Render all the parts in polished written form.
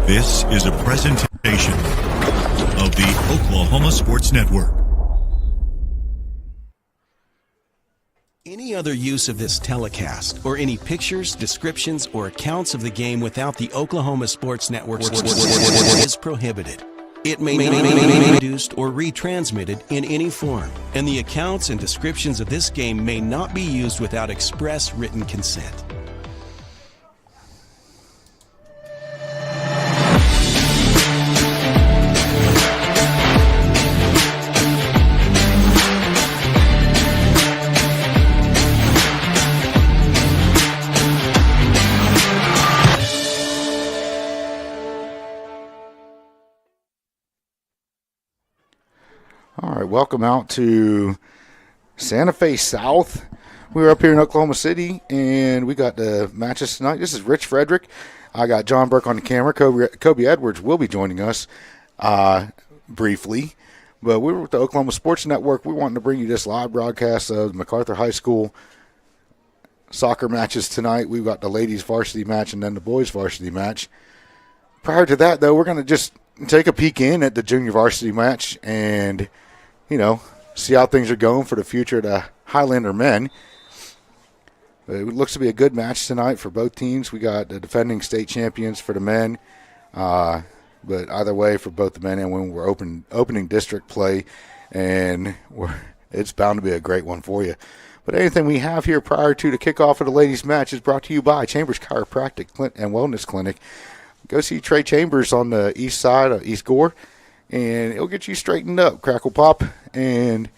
This is a presentation of the Oklahoma Sports Network. Any other use of this telecast or any pictures, descriptions, or accounts of the game without the Oklahoma Sports Network is prohibited. It may not be produced or retransmitted in any form, and the accounts and descriptions of this game may not be used without express written consent. All right, welcome out to Santa Fe South. We're up here in Oklahoma City, and we got the matches tonight. This is Rich Frederick. I got John Burke on the camera. Kobe Edwards will be joining us briefly. But we're with the Oklahoma Sports Network. We're wanting to bring you this live broadcast of the Macarthur High School soccer matches tonight. We've got the ladies varsity match and then the boys varsity match. Prior to that, though, we're going to just take a peek in at the junior varsity match and, see how things are going for the future of the Highlander men. It looks to be a good match tonight for both teams. We got the defending state champions for the men, but either way for both the men and women, we're opening district play, and it's bound to be a great one for you. But anything we have here prior to the kickoff of the ladies' match is brought to you by Chambers Chiropractic and Wellness Clinic. Go see Trey Chambers on the east side of East Gore, and it'll get you straightened up, crackle pop, and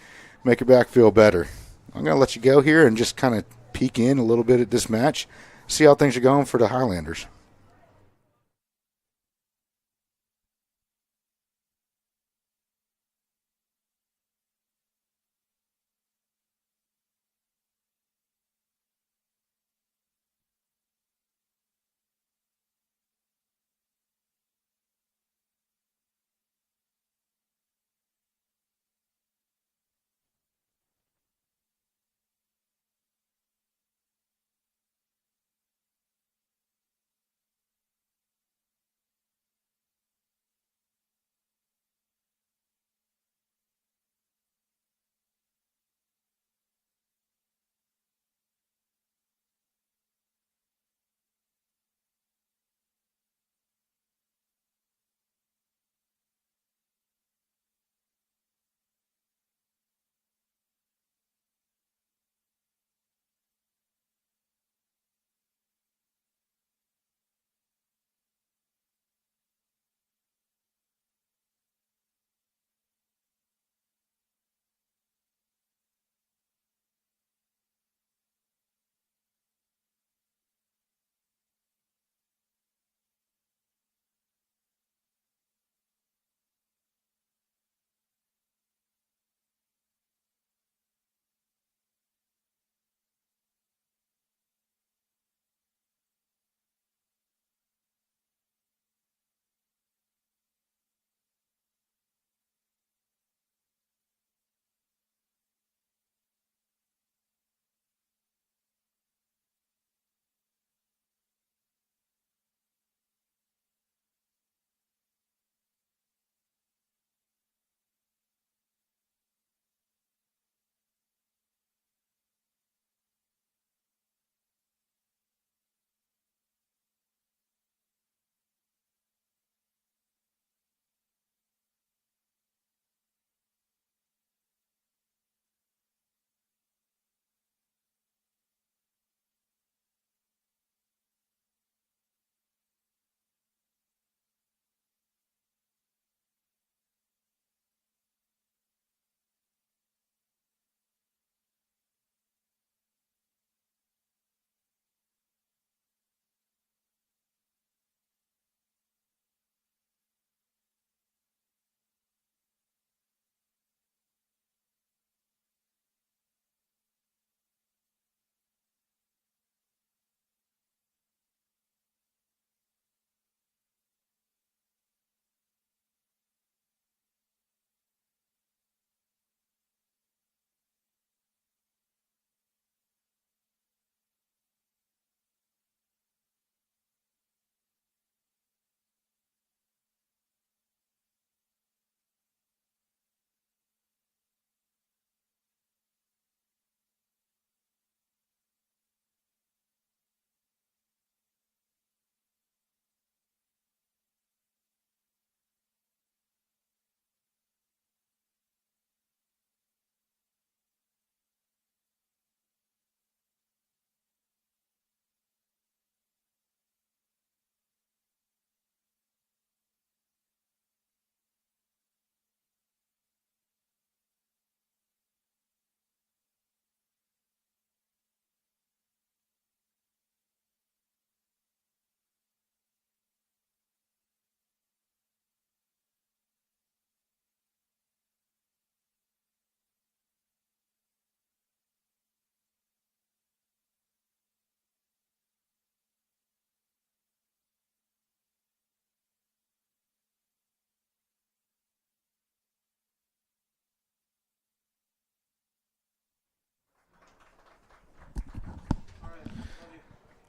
make your back feel better. I'm going to let you go here and just kind of peek in a little bit at this match, see how things are going for the Highlanders.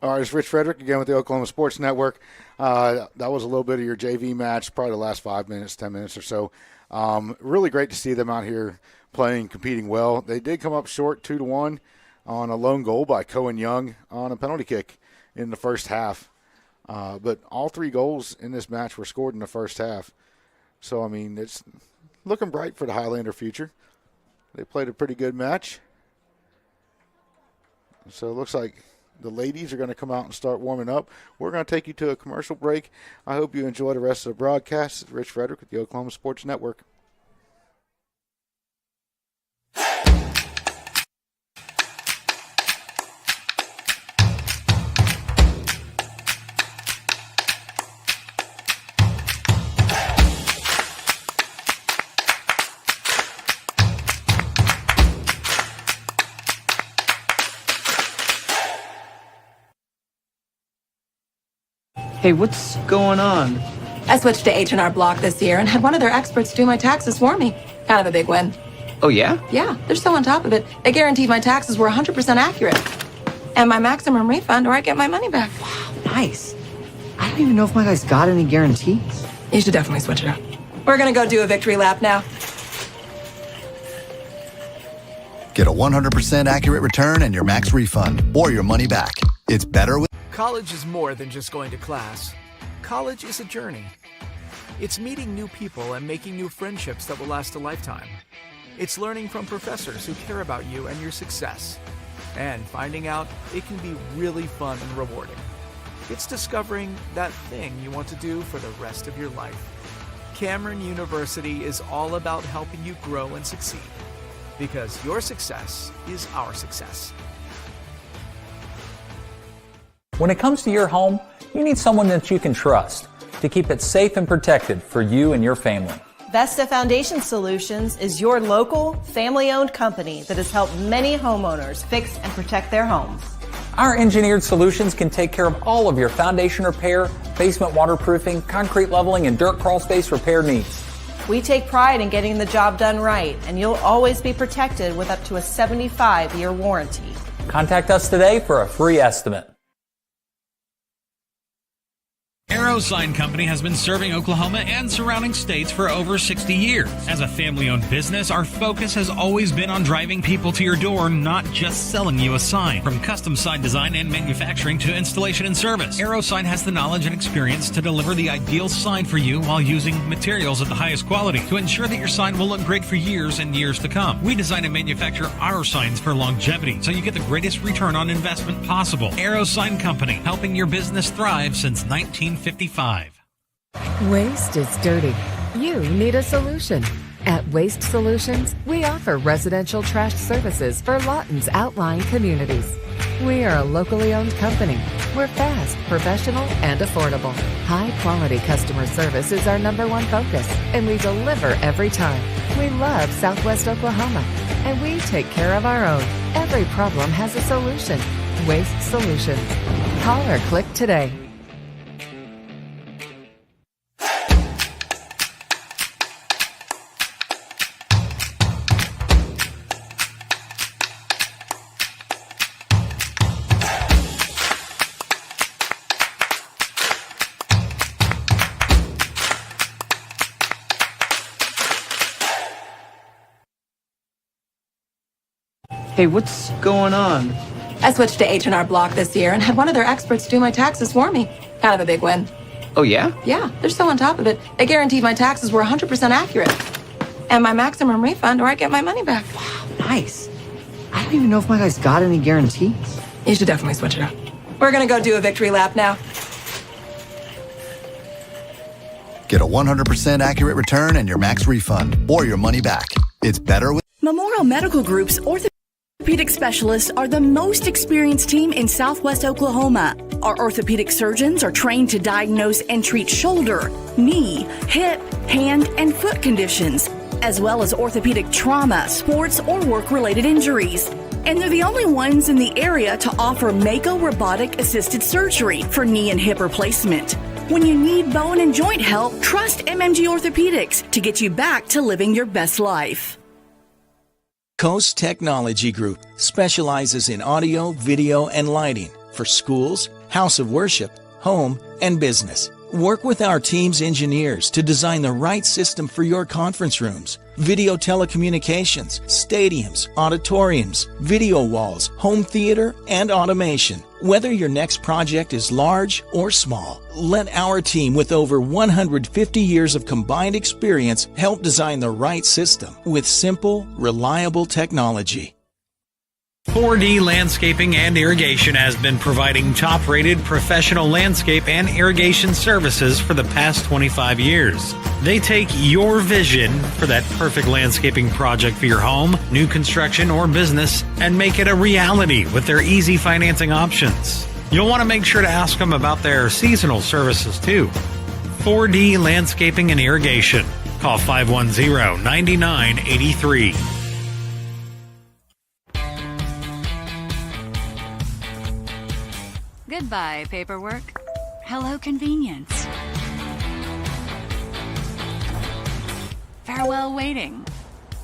All right, it's Rich Frederick again with the Oklahoma Sports Network. That was a little bit of your JV match, probably the last 5 minutes, 10 minutes or so. Really great to see them out here playing, competing well. They did come up short 2-1 on a lone goal by Cohen Young on a penalty kick in the first half. But all 3 goals in this match were scored in the first half. So, I mean, it's looking bright for the Highlander future. They played a pretty good match. So it looks like the ladies are going to come out and start warming up. We're going to take you to a commercial break. I hope you enjoy the rest of the broadcast. It's Rich Frederick with the Oklahoma Sports Network. Hey, what's going on? I switched to H&R Block this year and had one of their experts do my taxes for me. Kind of a big win. Oh, yeah? Yeah, they're so on top of it. They guaranteed my taxes were 100% accurate. And my maximum refund or I get my money back. Wow, nice. I don't even know if my guy's got any guarantees. You should definitely switch it up. We're going to go do a victory lap now. Get a 100% accurate return and your max refund or your money back. It's better with... College is more than just going to class. College is a journey. It's meeting new people and making new friendships that will last a lifetime. It's learning from professors who care about you and your success. And finding out it can be really fun and rewarding. It's discovering that thing you want to do for the rest of your life. Cameron University is all about helping you grow and succeed. Because your success is our success. When it comes to your home, you need someone that you can trust to keep it safe and protected for you and your family. Vesta Foundation Solutions is your local, family-owned company that has helped many homeowners fix and protect their homes. Our engineered solutions can take care of all of your foundation repair, basement waterproofing, concrete leveling, and dirt crawl space repair needs. We take pride in getting the job done right, and you'll always be protected with up to a 75-year warranty. Contact us today for a free estimate. Arrow Sign Company has been serving Oklahoma and surrounding states for over 60 years. As a family-owned business, our focus has always been on driving people to your door, not just selling you a sign. From custom sign design and manufacturing to installation and service, Arrow Sign has the knowledge and experience to deliver the ideal sign for you while using materials at the highest quality to ensure that your sign will look great for years and years to come. We design and manufacture our signs for longevity, so you get the greatest return on investment possible. Arrow Sign Company, helping your business thrive since 1955. Waste is dirty. You need a solution. At Waste Solutions, we offer residential trash services for Lawton's outlying communities. We are a locally owned company. We're fast, professional, and affordable. High-quality customer service is our #1 focus, and we deliver every time. We love Southwest Oklahoma, and we take care of our own. Every problem has a solution. Waste Solutions. Call or click today. Hey, what's going on? I switched to H&R Block this year and had one of their experts do my taxes for me. Kind of a big win. Oh, yeah? Yeah, they're so on top of it. They guaranteed my taxes were 100% accurate. And my maximum refund or I get my money back. Wow, nice. I don't even know if my guy's got any guarantees. You should definitely switch it up. We're going to go do a victory lap now. Get a 100% accurate return and your max refund or your money back. It's better with... Memorial Medical Group's orthopedic specialists are the most experienced team in Southwest Oklahoma. Our orthopedic surgeons are trained to diagnose and treat shoulder, knee, hip, hand, and foot conditions, as well as orthopedic trauma, sports, or work-related injuries. And they're the only ones in the area to offer Mako robotic-assisted surgery for knee and hip replacement. When you need bone and joint help, trust MMG Orthopedics to get you back to living your best life. Coast Technology Group specializes in audio, video, and lighting. for schools, house of worship, home, and business. Work with our team's engineers to design the right system for your conference rooms, video telecommunications, stadiums, auditoriums, video walls, home theater, and automation. Whether your next project is large or small, let our team with over 150 years of combined experience help design the right system with simple, reliable technology. 4D Landscaping and Irrigation has been providing top-rated professional landscape and irrigation services for the past 25 years. They take your vision for that perfect landscaping project for your home, new construction, or business and make it a reality with their easy financing options. You'll want to make sure to ask them about their seasonal services too. 4D Landscaping and Irrigation. Call 510-9983. Goodbye, paperwork. Hello, convenience. Farewell, waiting.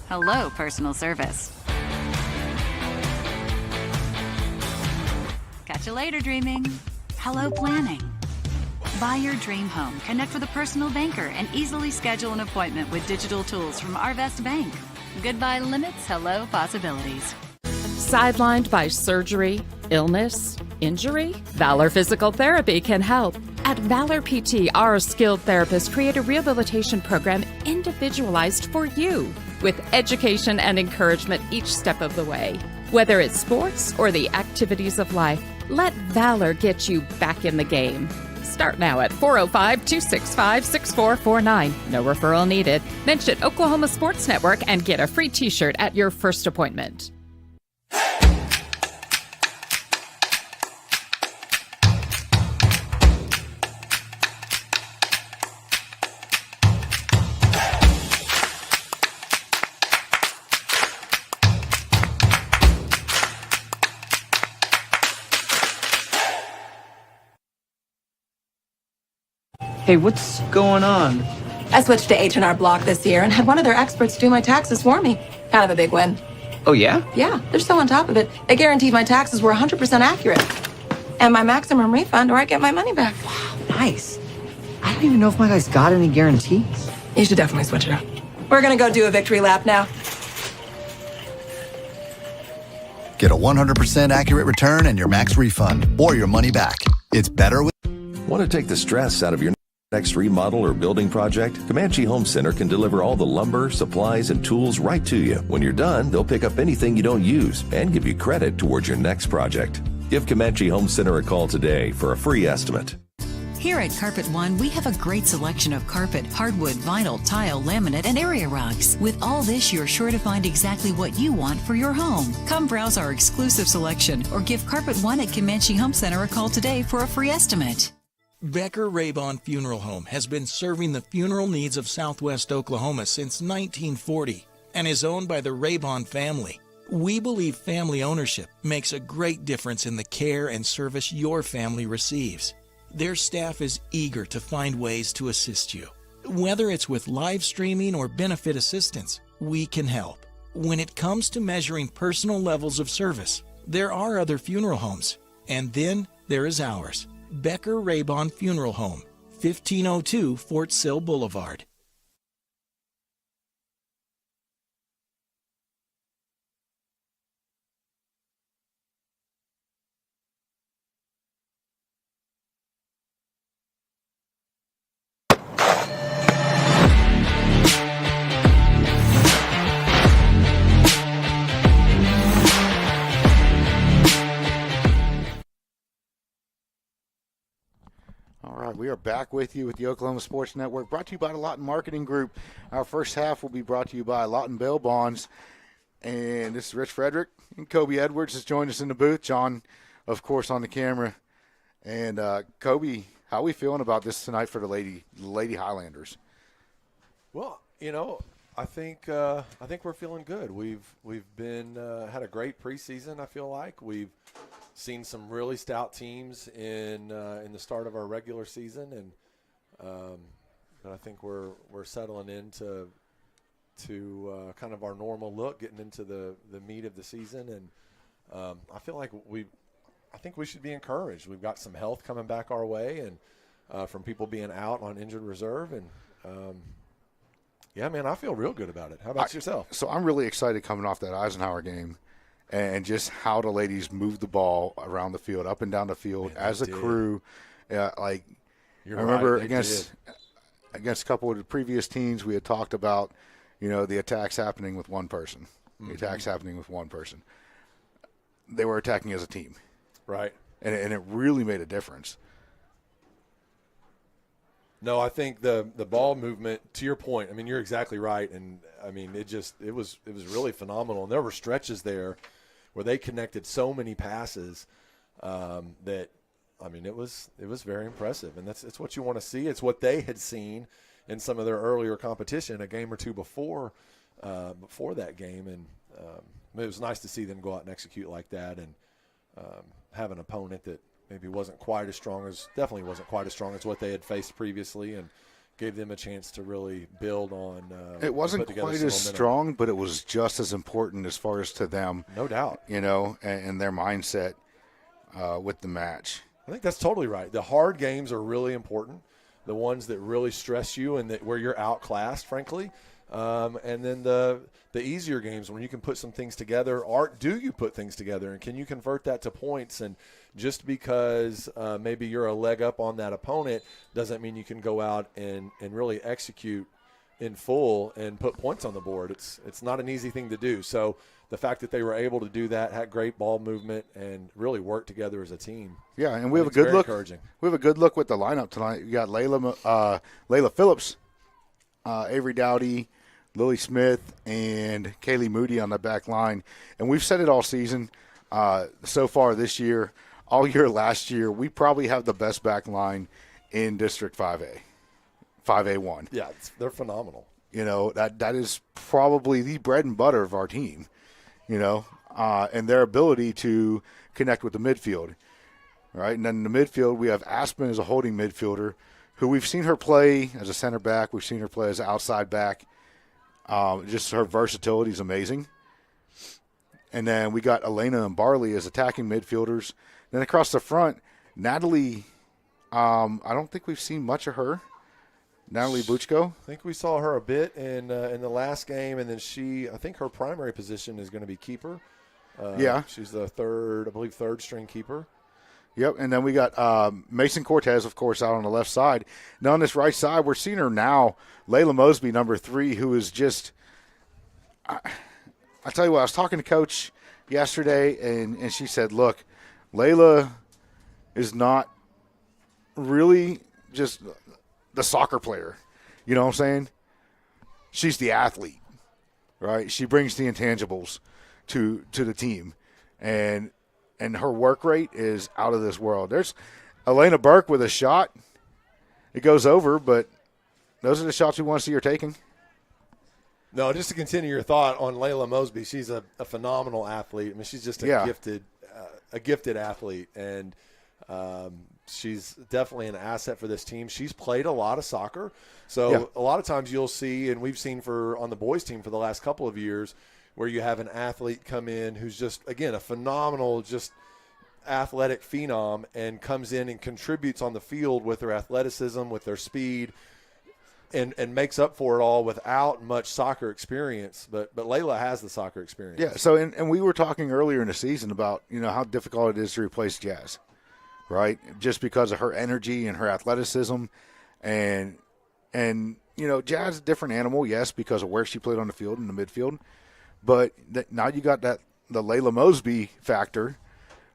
Hello, personal service. Catch you later, dreaming. Hello, planning. Buy your dream home, connect with a personal banker, and easily schedule an appointment with digital tools from Arvest Bank. Goodbye limits, hello possibilities. Sidelined by surgery, illness, injury? Valor Physical Therapy can help. At Valor PT, our skilled therapists create a rehabilitation program individualized for you, with education and encouragement each step of the way. Whether it's sports or the activities of life, let Valor get you back in the game. Start now at 405-265-6449. No referral needed. Mention Oklahoma Sports Network and get a free t-shirt at your first appointment. Hey, what's going on? I switched to H&R Block this year and had one of their experts do my taxes for me. Kind of a big win. Oh, yeah? Yeah, they're so on top of it. They guaranteed my taxes were 100% accurate. And my maximum refund or I get my money back. Wow, nice. I don't even know if my guys got any guarantees. You should definitely switch it up. We're gonna go do a victory lap now. Get a 100% accurate return and your max refund or your money back. It's better with... Want to take the stress out of your next remodel or building project? Comanche Home Center can deliver all the lumber, supplies, and tools right to you. When you're done, they'll pick up anything you don't use and give you credit towards your next project. Give Comanche Home Center a call today for a free estimate. Here at Carpet One, we have a great selection of carpet, hardwood, vinyl, tile, laminate, and area rugs. With all this, you're sure to find exactly what you want for your home. Come browse our exclusive selection or give Carpet One at Comanche Home Center a call today for a free estimate. Becker Raybon Funeral Home has been serving the funeral needs of Southwest Oklahoma since 1940 and is owned by the Raybon family. We believe family ownership makes a great difference in the care and service your family receives. Their staff is eager to find ways to assist you. Whether it's with live streaming or benefit assistance, we can help. When it comes to measuring personal levels of service, there are other funeral homes, and then there is ours. Becker Raybon Funeral Home, 1502 Fort Sill Boulevard. All right, we are back with you with the Oklahoma Sports Network, brought to you by the Lawton Marketing Group. Our first half will be brought to you by Lawton Bail Bonds. And this is Rich Frederick, and Kobe Edwards has joined us in the booth. John, of course, on the camera. And Kobe, how are we feeling about this tonight for the Lady Highlanders? Well, you know, I think we're feeling good. We've been had a great preseason. I feel like we've seen some really stout teams in the start of our regular season, and but I think we're settling into kind of our normal look, getting into the meat of the season, and I feel like I think we should be encouraged. We've got some health coming back our way, and from people being out on injured reserve, and yeah, man, I feel real good about it. How about yourself? So I'm really excited coming off that Eisenhower game, and just how the ladies moved the ball around the field, up and down the field as a crew. I remember against a couple of the previous teams, we had talked about, the attacks happening with one person. The attacks happening with one person. They were attacking as a team. Right. And it really made a difference. No, I think the ball movement, to your point, I mean, you're exactly right. And, I mean, it was really phenomenal. And there were stretches there where they connected so many passes that, I mean, it was very impressive. And it's what you want to see. It's what they had seen in some of their earlier competition, a game or two before that game. And it was nice to see them go out and execute like that, and have an opponent that maybe wasn't quite as strong as what they had faced previously, and gave them a chance to really build on. It wasn't quite as strong, but it was just as important as far as to them. No doubt. And their mindset with the match. I think that's totally right. The hard games are really important. The ones that really stress you and where you're outclassed, frankly. And then the easier games when you can put some things together. Do you put things together, and can you convert that to points? And just because maybe you're a leg up on that opponent doesn't mean you can go out and really execute in full and put points on the board. It's not an easy thing to do. So the fact that they were able to do that, had great ball movement, and really work together as a team. Yeah, and we have a good look. Encouraging. We have a good look with the lineup tonight. You got Layla Phillips, Avery Dowdy, Lily Smith, and Kaylee Moody on the back line. And we've said it all season so far this year. All year last year, we probably have the best back line in District 5A, 5A1. Yeah, they're phenomenal. That is probably the bread and butter of our team, and their ability to connect with the midfield, right? And then in the midfield, we have Aspen as a holding midfielder, who we've seen her play as a center back. We've seen her play as an outside back. Just her versatility is amazing. And then we got Elena and Barley as attacking midfielders. Then across the front, Natalie, I don't think we've seen much of her. Natalie Buchko. I think we saw her a bit in the last game, and then I think her primary position is going to be keeper. Yeah. She's the third string keeper. Yep, and then we got Mason Cortez, of course, out on the left side. Now on this right side, we're seeing her now, Layla Mosby, number 3, who is just I tell you what, I was talking to Coach yesterday, and she said, look, Layla is not really just the soccer player. You know what I'm saying? She's the athlete, right? She brings the intangibles to the team, and her work rate is out of this world. There's Elena Burke with a shot. It goes over, but those are the shots we want to see her taking. No, just to continue your thought on Layla Mosby, she's a phenomenal athlete. I mean, she's just a gifted athlete, and she's definitely an asset for this team. She's played a lot of soccer, so a lot of times you'll see, and we've seen on the boys team for the last couple of years, where you have an athlete come in who's just, again, a phenomenal, just athletic phenom, and comes in and contributes on the field with their athleticism, with their speed, and makes up for it all without much soccer experience. But Layla has the soccer experience. Yeah, so and we were talking earlier in the season about, how difficult it is to replace Jazz, right? Just because of her energy and her athleticism. And Jazz is a different animal, yes, because of where she played on the field in the midfield. But now you got the Layla Mosby factor,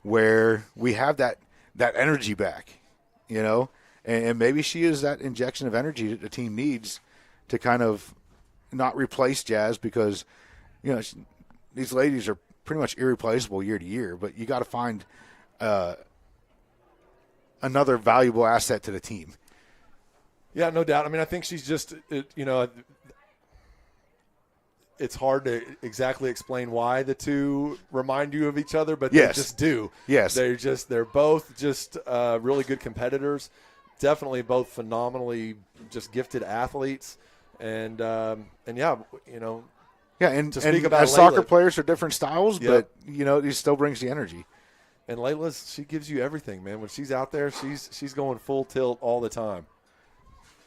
where we have that energy back, and maybe she is that injection of energy that the team needs to kind of not replace Jazz, because these ladies are pretty much irreplaceable year to year. But you got to find another valuable asset to the team. Yeah, no doubt. I mean, I think she's just it's hard to exactly explain why the two remind you of each other, but they just do. Yes. They're both just really good competitors. Definitely both phenomenally just gifted athletes. And yeah, Yeah, and to speak about as Layla, soccer players are different styles, but he still brings the energy. And Layla's, she gives you everything, man. When she's out there, she's going full tilt all the time.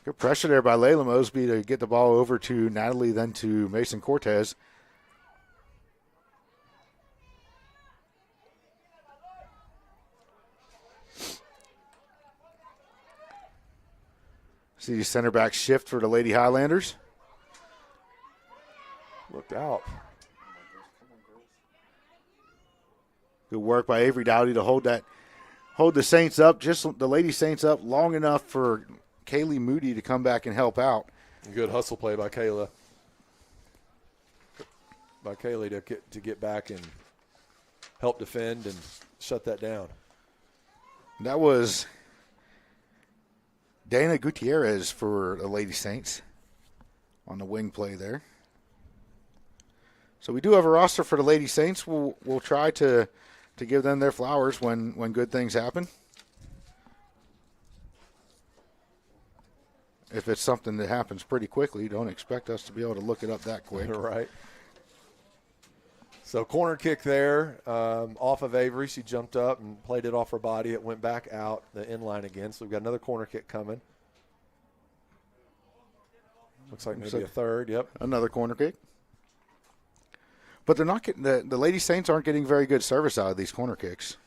Good pressure there by Layla Mosby to get the ball over to Natalie, then to Mason Cortez. See the center back shift for the Lady Highlanders. Looked out. Good work by Avery Dowdy to hold the Saints up, just the Lady Saints up long enough for Kaylee Moody to come back and help out. Good hustle play by Kayla. To get back and help defend and shut that down. That was Dana Gutierrez for the Lady Saints on the wing play there. So we do have a roster for the Lady Saints. We'll try to give them their flowers when good things happen. If it's something that happens pretty quickly, don't expect us to be able to look it up that quick. Right. So corner kick there off of Avery. She jumped up and played it off her body. It went back out the end line again. So we've got another corner kick coming. Looks like maybe a third. Yep. Another corner kick. But they're not getting the Lady Saints aren't getting very good service out of these corner kicks.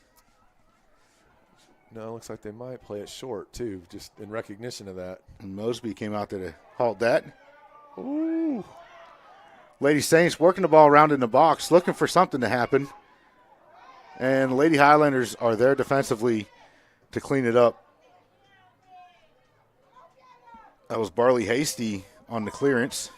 No, it looks like they might play it short too, just in recognition of that. And Mosby came out there to halt that. Ooh. Lady Saints working the ball around in the box, looking for something to happen. And the Lady Highlanders are there defensively to clean it up. That was Barley Hasty on the clearance.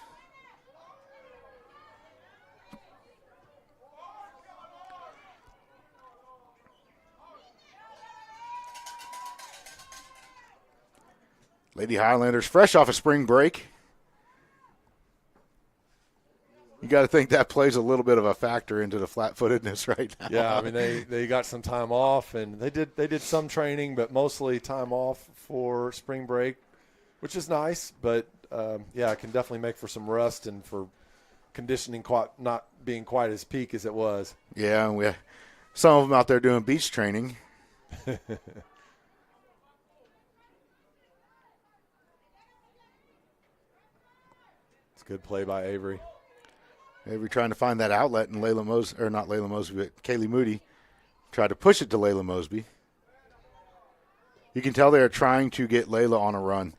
Lady Highlanders fresh off a spring break. You got to think that plays a little bit of a factor into the flat-footedness right now. Yeah, I mean they got some time off, and they did some training, but mostly time off for spring break, which is nice. But it can definitely make for some rust and for conditioning not being quite as peak as it was. Yeah, and we have some of them out there doing beach training. Good play by Avery. Avery trying to find that outlet, and Kaylee Moody tried to push it to Layla Mosby. You can tell they are trying to get Layla on a run.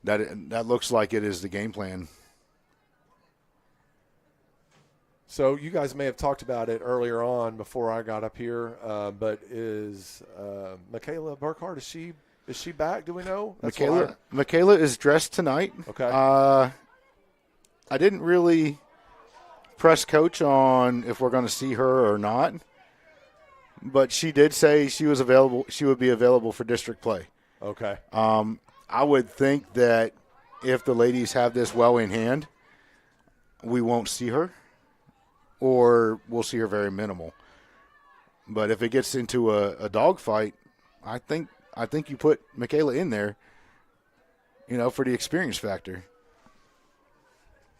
That looks like it is the game plan. So you guys may have talked about it earlier on before I got up here, but is Michaela Burkhardt, is she back? Do we know? Michaela is dressed tonight. Okay. I didn't really press Coach on if we're going to see her or not, but she did say she was available. She would be available for district play. Okay. I would think that if the ladies have this well in hand, we won't see her, or we'll see her very minimal. But if it gets into a dogfight, I think you put Michaela in there, for the experience factor.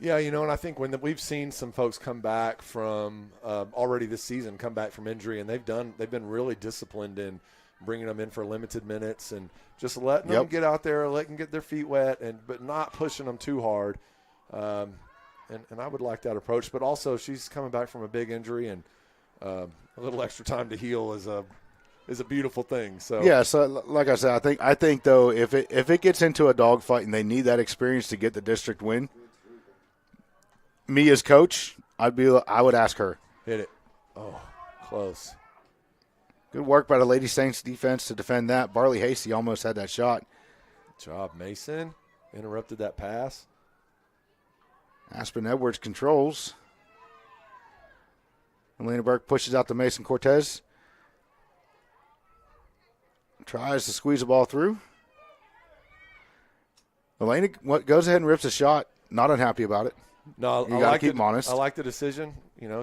Yeah, and I think when we've seen some folks come back from already this season, come back from injury, and they've been really disciplined in bringing them in for limited minutes and just letting them get out there, letting them get their feet wet, but not pushing them too hard. And I would like that approach. But also, she's coming back from a big injury, and a little extra time to heal is a beautiful thing. So yeah, so like I said, I think though if it gets into a dogfight and they need that experience to get the district win. Me as coach, I would ask her. Hit it. Oh, close. Good work by the Lady Saints defense to defend that. Barley Hasty almost had that shot. Good job, Mason. Interrupted that pass. Aspen Edwards controls. Elena Burke pushes out to Mason Cortez. Tries to squeeze the ball through. Elena goes ahead and rips a shot. Not unhappy about it. No, you got to keep them honest. I like the decision.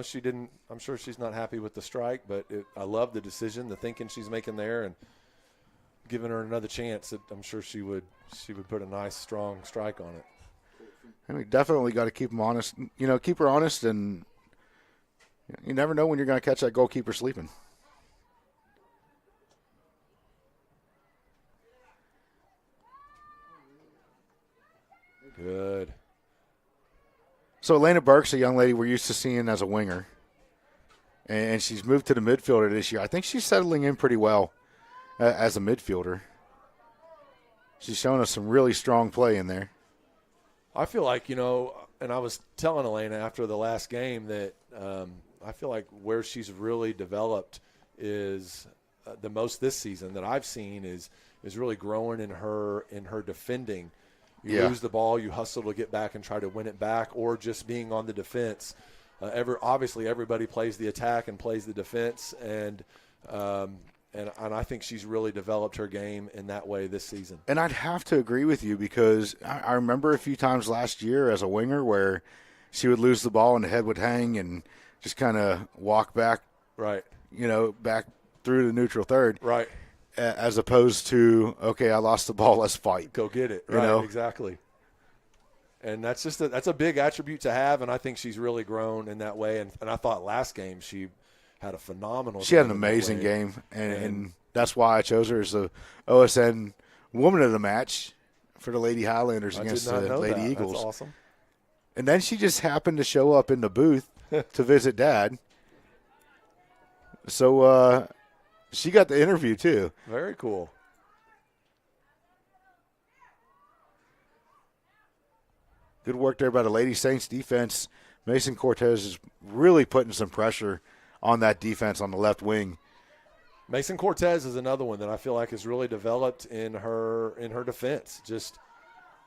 She didn't. I'm sure she's not happy with the strike, but I love the decision, the thinking she's making there, and giving her another chance. I'm sure she would put a nice, strong strike on it. And we definitely got to keep them honest. Keep her honest, and you never know when you're going to catch that goalkeeper sleeping. Good. So Elena Burke's a young lady we're used to seeing as a winger, and she's moved to the midfielder this year. I think she's settling in pretty well as a midfielder. She's showing us some really strong play in there. I feel like, and I was telling Elena after the last game that I feel like where she's really developed is the most this season that I've seen is really growing in her defending. You lose the ball, you hustle to get back and try to win it back, or just being on the defense. Obviously, everybody plays the attack and plays the defense, and I think she's really developed her game in that way this season. And I'd have to agree with you because I remember a few times last year as a winger where she would lose the ball and the head would hang and just kind of walk back, right? Back through the neutral third, right? As opposed to, okay, I lost the ball, let's fight. Go get it, right? Exactly. And that's a big attribute to have, and I think she's really grown in that way. And I thought last game she had a phenomenal. She had an amazing game, and that's why I chose her as the OSN Woman of the Match for the Lady Highlanders against the Lady Eagles. That's awesome. And then she just happened to show up in the booth to visit Dad. So she got the interview too. Very cool. Good work there by the Lady Saints defense. Mason Cortez is really putting some pressure on that defense on the left wing. Mason Cortez is another one that I feel like has really developed in her defense. Just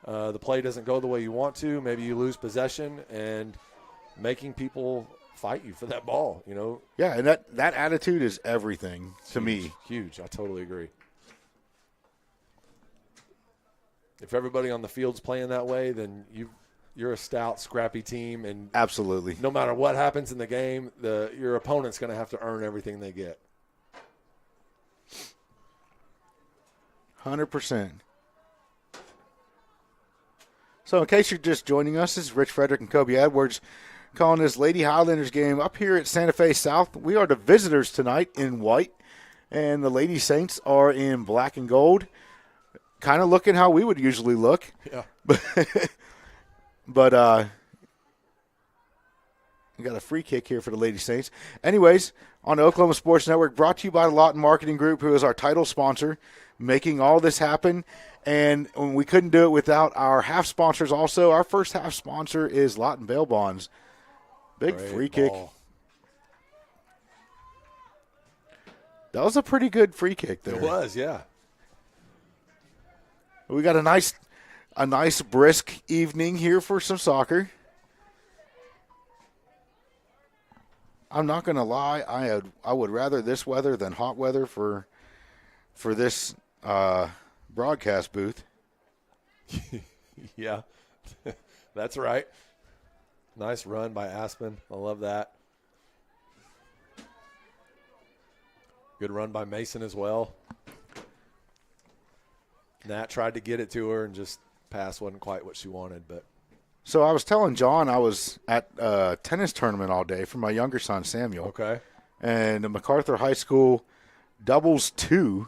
the play doesn't go the way you want to. Maybe you lose possession, and making people fight you for that ball. Yeah, and that attitude is everything to me. Huge. I totally agree. If everybody on the field's playing that way, then you're a stout, scrappy team, and absolutely, no matter what happens in the game, your opponent's going to have to earn everything they get. 100%. So in case you're just joining us, this is Rich Frederick and Kobe Edwards calling this Lady Highlanders game up here at Santa Fe South. We are the visitors tonight in white, and the Lady Saints are in black and gold, kind of looking how we would usually look. Yeah. But we got a free kick here for the Lady Saints. Anyways, on the Oklahoma Sports Network, brought to you by the Lawton Marketing Group, who is our title sponsor, making all this happen. And we couldn't do it without our half sponsors also. Our first half sponsor is Lawton Bail Bonds. Big Great free kick. ball. That was a pretty good free kick there. It was, yeah. We got a nice brisk evening here for some soccer. I'm not going to lie, I would rather this weather than hot weather for this broadcast booth. Yeah, that's right. Nice run by Aspen. I love that. Good run by Mason as well. Nat tried to get it to her and just pass wasn't quite what she wanted. But so I was telling John I was at a tennis tournament all day for my younger son Samuel. Okay. And the Macarthur High School doubles 2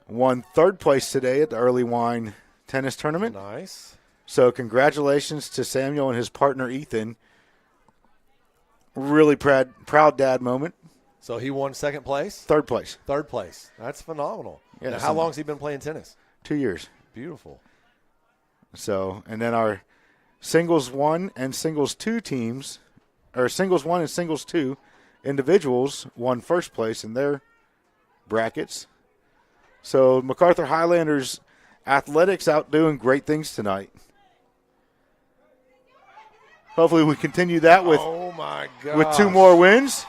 won third place today at the Early Wine Tennis Tournament. Nice. So congratulations to Samuel and his partner Ethan. Really proud dad moment. So he won second place? Third place. Third place. That's phenomenal. Yeah, now, how long has he been playing tennis? 2 years. Beautiful. So, and then our singles 1 and singles 2 teams, or singles 1 and singles 2 individuals won first place in their brackets. So Macarthur Highlanders athletics out doing great things tonight. Hopefully we continue that with, oh my gosh, with 2 more wins.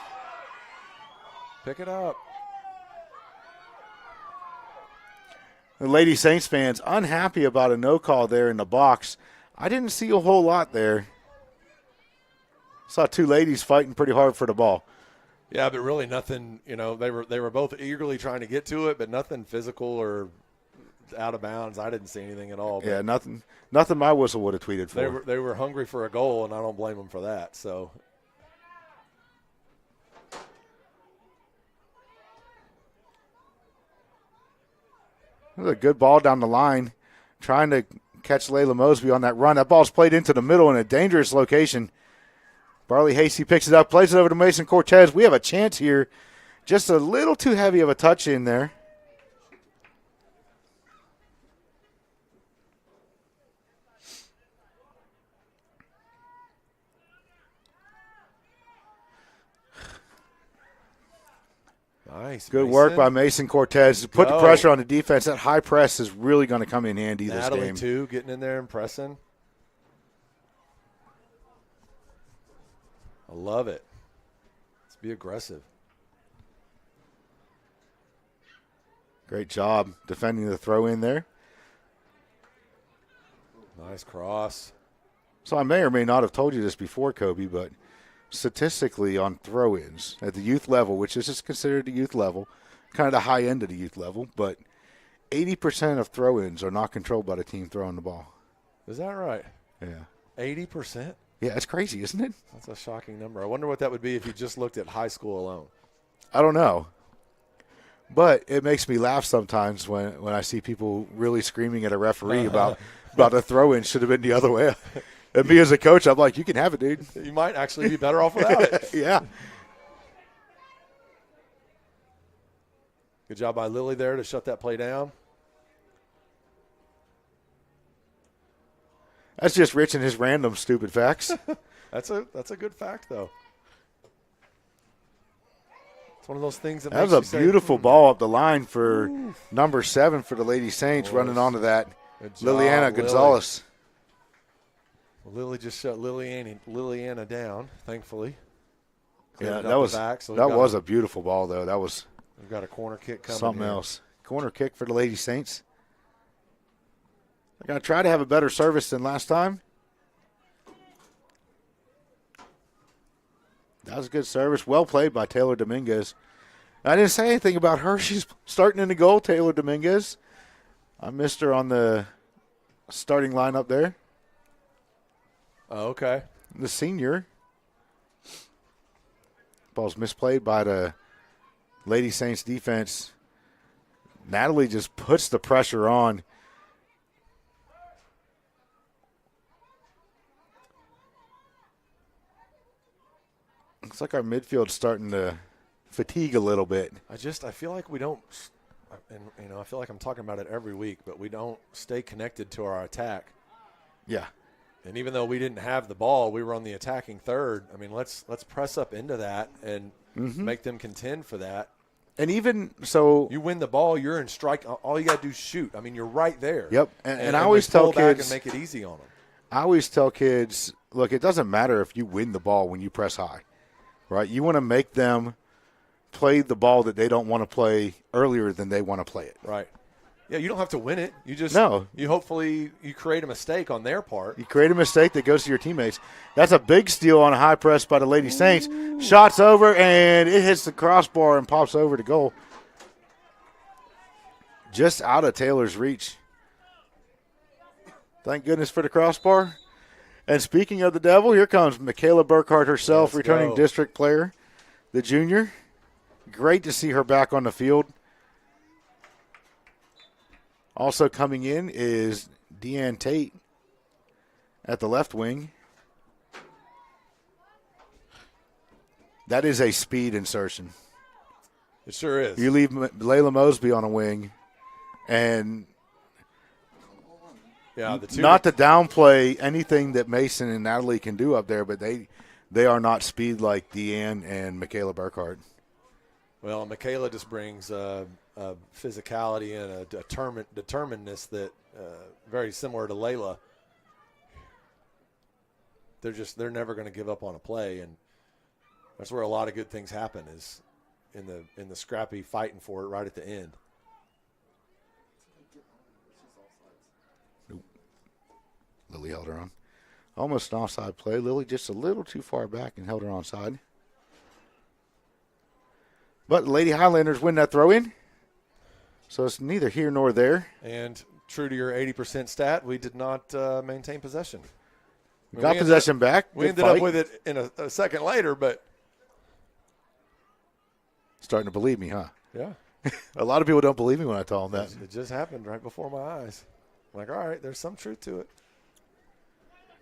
Pick it up. The Lady Saints fans unhappy about a no call there in the box. I didn't see a whole lot there. Saw 2 ladies fighting pretty hard for the ball. Yeah, but really nothing, they were both eagerly trying to get to it, but nothing physical or out of bounds. I didn't see anything at all. Yeah, nothing my whistle would have tweeted for. They were hungry for a goal, and I don't blame them for that. So it was a good ball down the line, trying to catch Layla Mosby on that run. That ball's played into the middle in a dangerous location. Barley Hasty picks it up, plays it over to Mason Cortez. We have a chance here. Just a little too heavy of a touch in there. Nice. Good work by Mason Cortez. Put the pressure on the defense. That high press is really going to come in handy this game. Natalie, too, getting in there and pressing. I love it. Let's be aggressive. Great job defending the throw in there. Nice cross. So I may or may not have told you this before, Kobe, but statistically on throw-ins at the youth level, which is just considered the youth level, kind of the high end of the youth level, but 80% of throw-ins are not controlled by the team throwing the ball. Is that right? Yeah. 80%? Yeah, it's crazy, isn't it? That's a shocking number. I wonder what that would be if you just looked at high school alone. I don't know. But it makes me laugh sometimes when I see people really screaming at a referee about the throw-in should have been the other way. And me as a coach, I'm like, you can have it, dude. You might actually be better off without it. Yeah. Good job by Lily there to shut that play down. That's just Rich and his random stupid facts. That's a good fact, though. It's one of those things that was makes a you beautiful say, ball up the line for number 7 for the Lady Saints, running onto that. Liliana Gonzalez. Well, Lily just shut Liliana down, thankfully. Yeah, that was a beautiful ball, though. We've got a corner kick coming. Something else. Corner kick for the Lady Saints. They're going to try to have a better service than last time. That was a good service. Well played by Taylor Dominguez. I didn't say anything about her. She's starting in the goal, Taylor Dominguez. I missed her on the starting lineup there. Oh, okay. The senior. Ball's misplayed by the Lady Saints defense. Natalie just puts the pressure on. Looks like our midfield's starting to fatigue a little bit. I feel like we don't, and I feel like I'm talking about it every week, but we don't stay connected to our attack. Yeah. And even though we didn't have the ball, we were on the attacking third. I mean, let's press up into that and make them contend for that. And even so, you win the ball, you're in strike. All you got to do is shoot. I mean, you're right there. Yep. And I always tell back kids, and make it easy on them. I always tell kids, look, it doesn't matter if you win the ball when you press high, right? You want to make them play the ball that they don't want to play earlier than they want to play it. Right. Yeah, you don't have to win it. You just you hopefully you create a mistake on their part. You create a mistake that goes to your teammates. That's a big steal on a high press by the Lady Saints. Shots over, and it hits the crossbar and pops over to goal. Just out of Taylor's reach. Thank goodness for the crossbar. And speaking of the devil, here comes Michaela Burkhart herself, returning district player, the junior. Great to see her back on the field. Also coming in is Deanne Tate at the left wing. That is a speed insertion. It sure is. You leave Layla Mosby on a wing, and not to downplay anything that Mason and Natalie can do up there, but they are not speed like Deanne and Michaela Burkhart. Well, Michaela just brings a physicality and a determinedness that very similar to Layla. They're never going to give up on a play, and that's where a lot of good things happen is in the scrappy fighting for it right at the end. Nope. Lily held her on. Almost an offside play. Lily just a little too far back and held her onside. But the Lady Highlanders win that throw-in. So it's neither here nor there. And true to your 80% stat, we did not maintain possession. We got possession back. We ended up with it in a second later, but. Starting to believe me, huh? Yeah. A lot of people don't believe me when I tell them that. It just happened right before my eyes. I'm like, all right, there's some truth to it.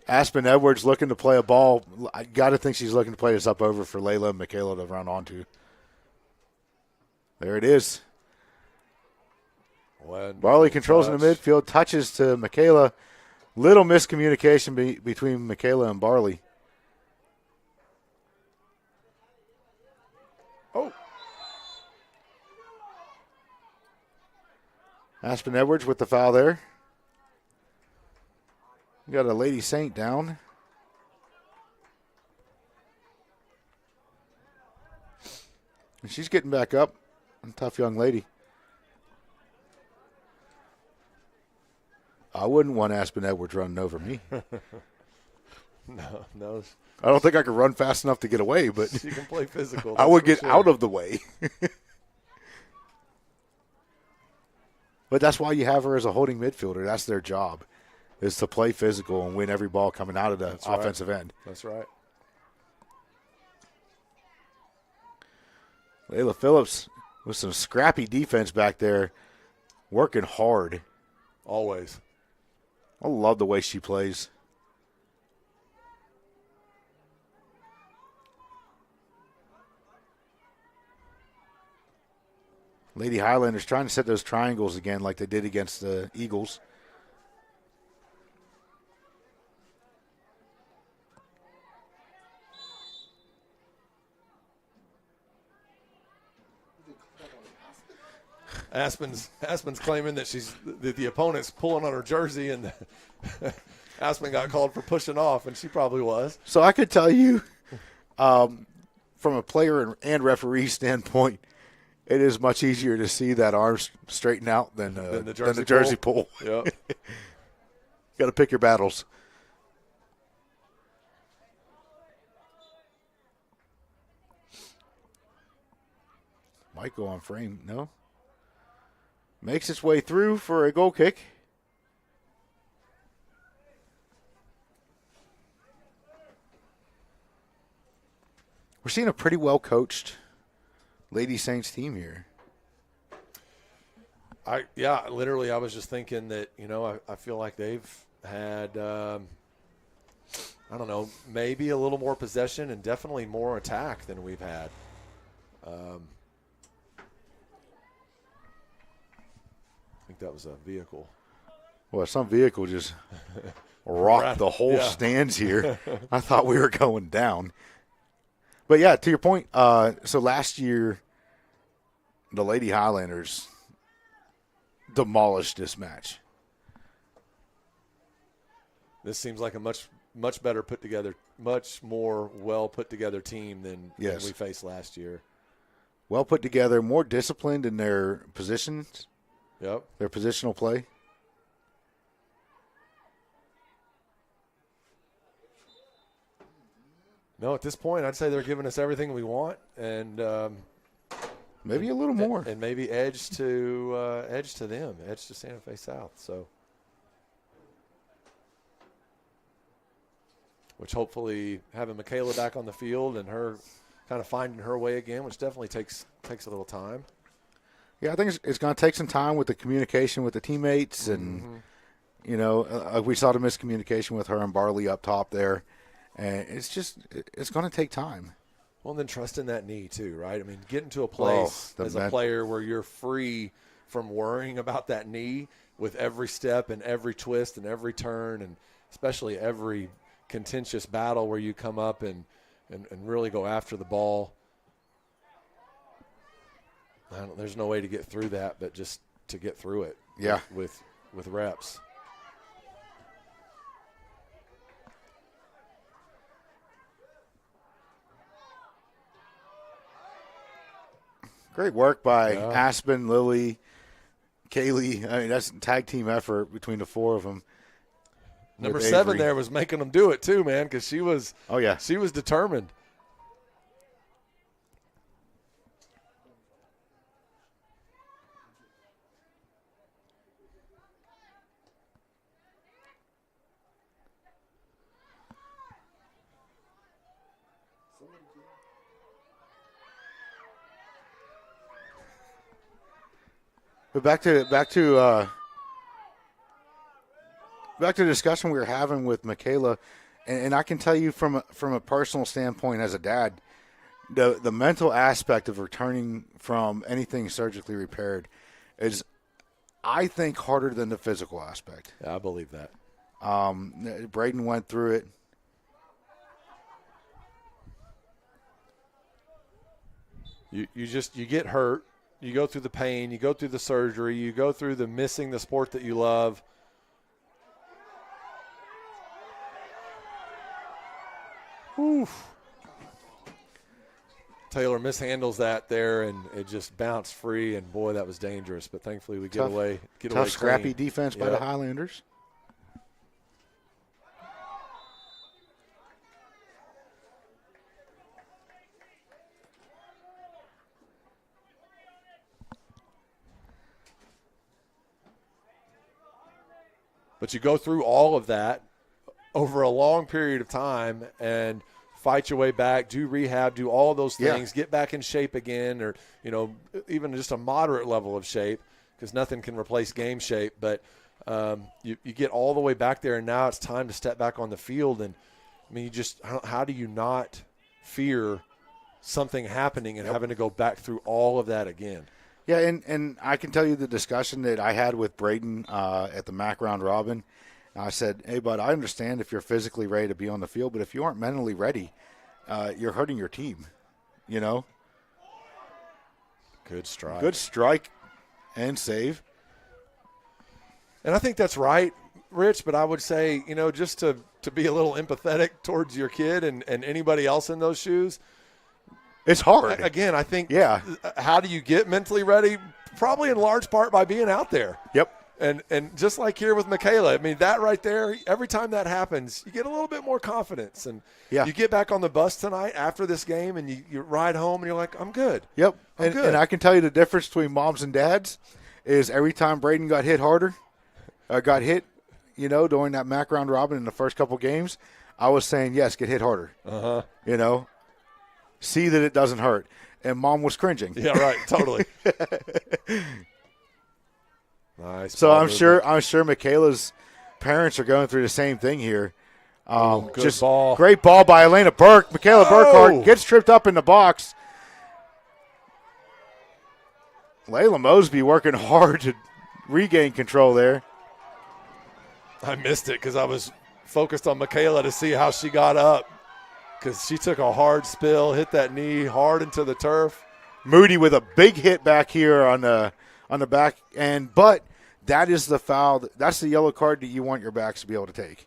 Aspen Edwards looking to play a ball. I got to think she's looking to play this up over for Layla and Michaela to run onto. There it is. Barley controls in the midfield, touches to Michaela. Little miscommunication between Michaela and Barley. Oh. Aspen Edwards with the foul there. We got a Lady Saint down. And she's getting back up. A tough young lady. I wouldn't want Aspen Edwards running over me. No. I don't think I could run fast enough to get away, but She can play physical. I would that's get for sure. out of the way. But that's why you have her as a holding midfielder. That's their job, is to play physical and win every ball coming out of the That's right. offensive end. That's right. Layla Phillips with some scrappy defense back there, working hard. Always. I love the way she plays. Lady Highlanders trying to set those triangles again like they did against the Eagles. Aspen's claiming that the opponent's pulling on her jersey, and Aspen got called for pushing off, and she probably was. So I could tell you, from a player and referee standpoint, it is much easier to see that arm straighten out than the jersey pull. Yep. Got to pick your battles. Might go on frame. No. Makes its way through for a goal kick. We're seeing a pretty well coached Lady Saints team here. Literally, I was just thinking that, I feel like they've had, I don't know, maybe a little more possession and definitely more attack than we've had. I think that was a vehicle. Well, some vehicle just rocked the whole stands here. I thought we were going down. But, yeah, to your point, so last year the Lady Highlanders demolished this match. This seems like a much better put together, much more well put together team than we faced last year. Well put together, more disciplined in their positions. Yep. Their positional play. No, at this point, I'd say they're giving us everything we want, and maybe a little more, and maybe edge to them, edge to Santa Fe South. So, which hopefully having Michaela back on the field and her kind of finding her way again, which definitely takes a little time. Yeah, I think it's going to take some time with the communication with the teammates, and we saw the miscommunication with her and Barley up top there, and it's going to take time. Well, and then trusting that knee too, right? I mean, getting to a place as a player where you're free from worrying about that knee with every step and every twist and every turn, and especially every contentious battle where you come up and really go after the ball. There's no way to get through that, but just to get through it. Yeah. With reps. Great work by Aspen, Lily, Kaylee. I mean, that's a tag team effort between the four of them. Number 7 there was making them do it too, man, because she was. Oh yeah. She was determined. But back to back to the discussion we were having with Michaela, and I can tell you from a personal standpoint as a dad, the mental aspect of returning from anything surgically repaired is, I think, harder than the physical aspect. Yeah, I believe that. Braden went through it. You get hurt. You go through the pain. You go through the surgery. You go through the missing the sport that you love. Oof. Taylor mishandles that there, and it just bounced free, and boy, that was dangerous. But thankfully, we get away. Tough, scrappy clean. defense by the Highlanders. But you go through all of that over a long period of time and fight your way back, do rehab, do all those things, get back in shape again, or, even just a moderate level of shape, because nothing can replace game shape. But you get all the way back there, and now it's time to step back on the field. And, I mean, how do you not fear something happening and having to go back through all of that again? Yeah, and I can tell you the discussion that I had with Braden at the MAC round robin. I said, hey, bud, I understand if you're physically ready to be on the field, but if you aren't mentally ready, you're hurting your team, Good strike. Good strike and save. And I think that's right, Rich, but I would say, just to be a little empathetic towards your kid and anybody else in those shoes, it's hard. Again, I think, how do you get mentally ready? Probably in large part by being out there. Yep. And just like here with Michaela, I mean, that right there, every time that happens, you get a little bit more confidence. And you get back on the bus tonight after this game, and you ride home, and you're like, I'm good. Yep. I'm good. And I can tell you the difference between moms and dads is every time Braden got hit harder, during that MAC round robin in the first couple games, I was saying, yes, get hit harder. Uh-huh. See that it doesn't hurt. And Mom was cringing. Yeah, right, totally. Nice. So I'm sure Michaela's parents are going through the same thing here. Good ball. Great ball by Elena Burke. Michaela Burkhart gets tripped up in the box. Layla Mosby working hard to regain control there. I missed it because I was focused on Michaela to see how she got up, because she took a hard spill, hit that knee hard into the turf. Moody with a big hit back here on the back end, but that is the foul. That's the yellow card that you want your backs to be able to take.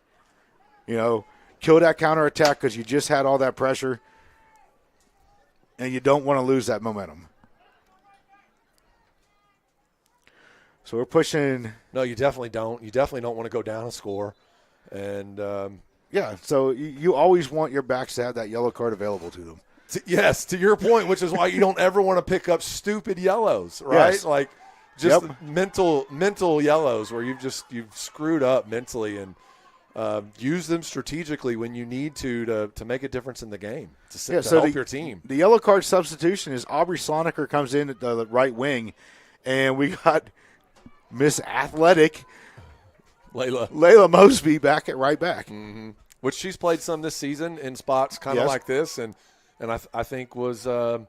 Kill that counterattack because you just had all that pressure, and you don't want to lose that momentum. So we're pushing. No, you definitely don't. You definitely don't want to go down and score. And so you always want your backs to have that yellow card available to them. Yes, to your point, which is why you don't ever want to pick up stupid yellows, right? Yes. Like just mental yellows where you've screwed up mentally, and use them strategically when you need to make a difference in the game to help your team. The yellow card substitution is Aubrey Sloniker comes in at the right wing, and we got Miss Athletic Layla Mosby right back. Mm-hmm. Which she's played some this season in spots kind of like this, and I think was an